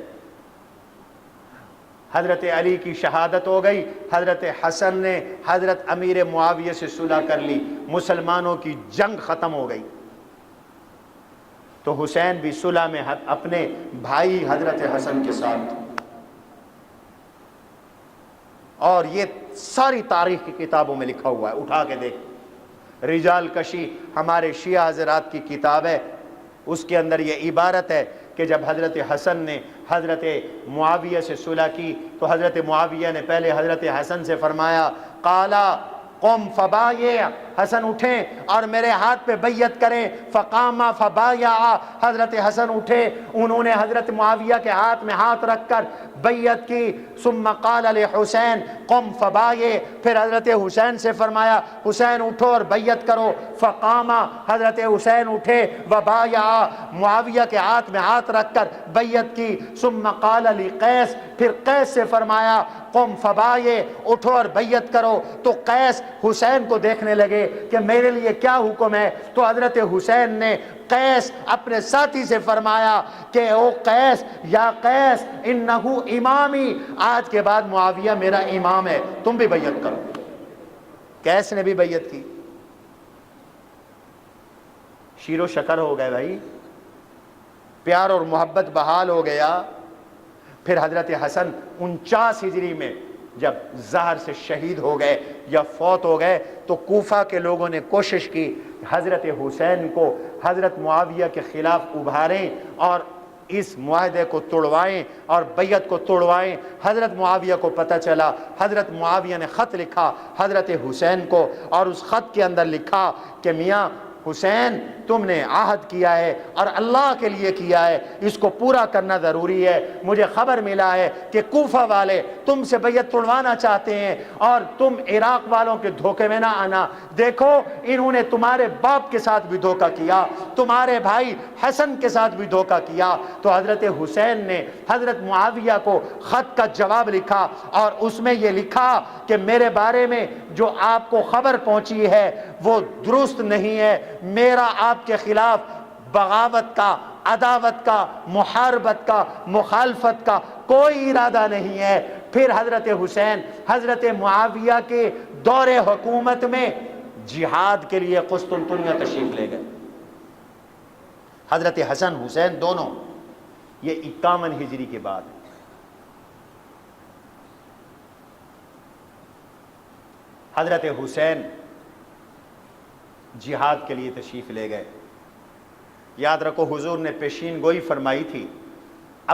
حضرت علی کی شہادت ہو گئی، حضرت حسن نے حضرت امیر معاویہ سے صلح کر لی، مسلمانوں کی جنگ ختم ہو گئی، تو حسین بھی صلح میں اپنے بھائی حضرت حسن کے ساتھ۔ اور یہ ساری تاریخ کی کتابوں میں لکھا ہوا ہے، اٹھا کے دیکھ۔ رجال کشی ہمارے شیعہ حضرات کی کتاب ہے، اس کے اندر یہ عبارت ہے کہ جب حضرت حسن نے حضرت معاویہ سے صلح کی تو حضرت معاویہ نے پہلے حضرت حسن سے فرمایا قالا قم فبایع، حسن اٹھیں اور میرے ہاتھ پہ بیعت کریں۔ فقام فبایع، حضرت حسن اٹھے، انہوں نے حضرت معاویہ کے ہاتھ میں ہاتھ رکھ کر بیعت کی۔ ثم قال لحسین قم فبایع، پھر حضرت حسین سے فرمایا حسین اٹھو اور بیعت کرو۔ فقام، حضرت حسین اٹھے، وبایع، معاویہ کے ہاتھ میں ہاتھ رکھ کر بیعت کی۔ ثم قال لقیس، پھر قیس سے فرمایا قم فبایع، اٹھو اور بیعت کرو۔ تو قیس حسین کو دیکھنے لگے کہ میرے لیے کیا حکم ہے، تو حضرت حسین نے قیس اپنے ساتھی سے فرمایا کہ او قیس، یا قیس انہو امامی، آج کے بعد معاویہ میرا امام ہے، تم بھی بیعت کرو۔ قیس نے بھی بیعت کی۔ شیر و شکر ہو گئے بھائی، پیار اور محبت بحال ہو گیا۔ پھر حضرت حسن 49 ہجری میں جب زہر سے شہید ہو گئے یا فوت ہو گئے تو کوفہ کے لوگوں نے کوشش کی حضرت حسین کو حضرت معاویہ کے خلاف ابھاریں اور اس معاہدے کو توڑوائیں اور بیعت کو توڑوائیں۔ حضرت معاویہ کو پتہ چلا، حضرت معاویہ نے خط لکھا حضرت حسین کو، اور اس خط کے اندر لکھا کہ میاں حسین تم نے عہد کیا ہے اور اللہ کے لیے کیا ہے، اس کو پورا کرنا ضروری ہے۔ مجھے خبر ملا ہے کہ کوفہ والے تم سے بیعت توڑوانا چاہتے ہیں اور تم عراق والوں کے دھوکے میں نہ آنا۔ دیکھو انہوں نے تمہارے باپ کے ساتھ بھی دھوکہ کیا، تمہارے بھائی حسن کے ساتھ بھی دھوکہ کیا۔ تو حضرت حسین نے حضرت معاویہ کو خط کا جواب لکھا اور اس میں یہ لکھا کہ میرے بارے میں جو آپ کو خبر پہنچی ہے وہ درست نہیں ہے، میرا آپ کے خلاف بغاوت کا، عداوت کا، محاربت کا، مخالفت کا کوئی ارادہ نہیں ہے۔ پھر حضرت حسین حضرت معاویہ کے دور حکومت میں جہاد کے لیے قسطنطنیہ تشریف لے گئے۔ حضرت حسن حسین دونوں، یہ 51 ہجری کے بعد۔ حضرت حسین جہاد کے لیے تشریف لے گئے۔ یاد رکھو حضور نے پیشین گوئی فرمائی تھی،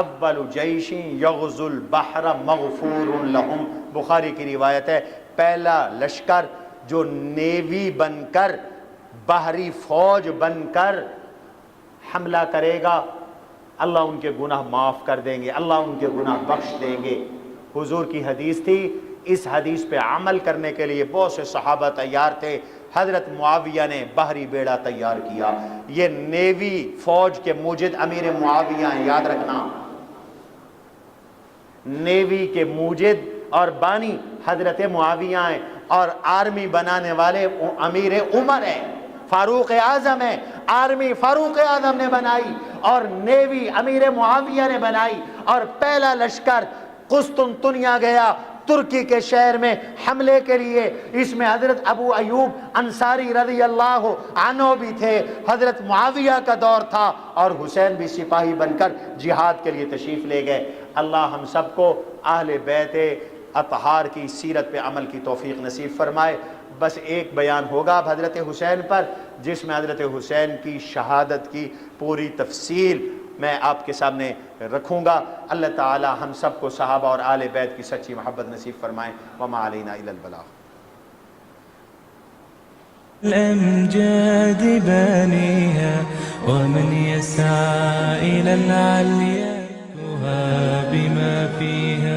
اول جیش یغزو البحر مغفور لہم، بخاری کی روایت ہے، پہلا لشکر جو نیوی بن کر، بحری فوج بن کر حملہ کرے گا اللہ ان کے گناہ معاف کر دیں گے، اللہ ان کے گناہ بخش دیں گے۔ حضور کی حدیث تھی، اس حدیث پہ عمل کرنے کے لیے بہت سے صحابہ تیار تھے۔ حضرت معاویہ نے بحری بیڑا تیار کیا۔ یہ نیوی فوج کے موجد امیر معاویہ ہیں، یاد رکھنا، نیوی کے موجد اور بانی حضرت معاویہ ہیں، اور آرمی بنانے والے امیر عمر ہیں، فاروق اعظم ہیں۔ آرمی فاروق اعظم نے بنائی اور نیوی امیر معاویہ نے بنائی، اور پہلا لشکر قسطنطنیہ گیا، ترکی کے شہر میں حملے کے لیے۔ اس میں حضرت ابو ایوب انصاری رضی اللہ عنہ بھی تھے، حضرت معاویہ کا دور تھا، اور حسین بھی سپاہی بن کر جہاد کے لیے تشریف لے گئے۔ اللہ ہم سب کو اہل بیت اطہار کی سیرت پہ عمل کی توفیق نصیب فرمائے۔ بس ایک بیان ہوگا اب حضرت حسین پر، جس میں حضرت حسین کی شہادت کی پوری تفصیل میں آپ کے سامنے رکھوں گا۔ اللہ تعالی ہم سب کو صحابہ اور آل بیت کی سچی محبت نصیب فرمائیں۔ وما علینا الا البلاغ۔ الأمجاد بانيها ومن يسعى إلى العليا بما فيها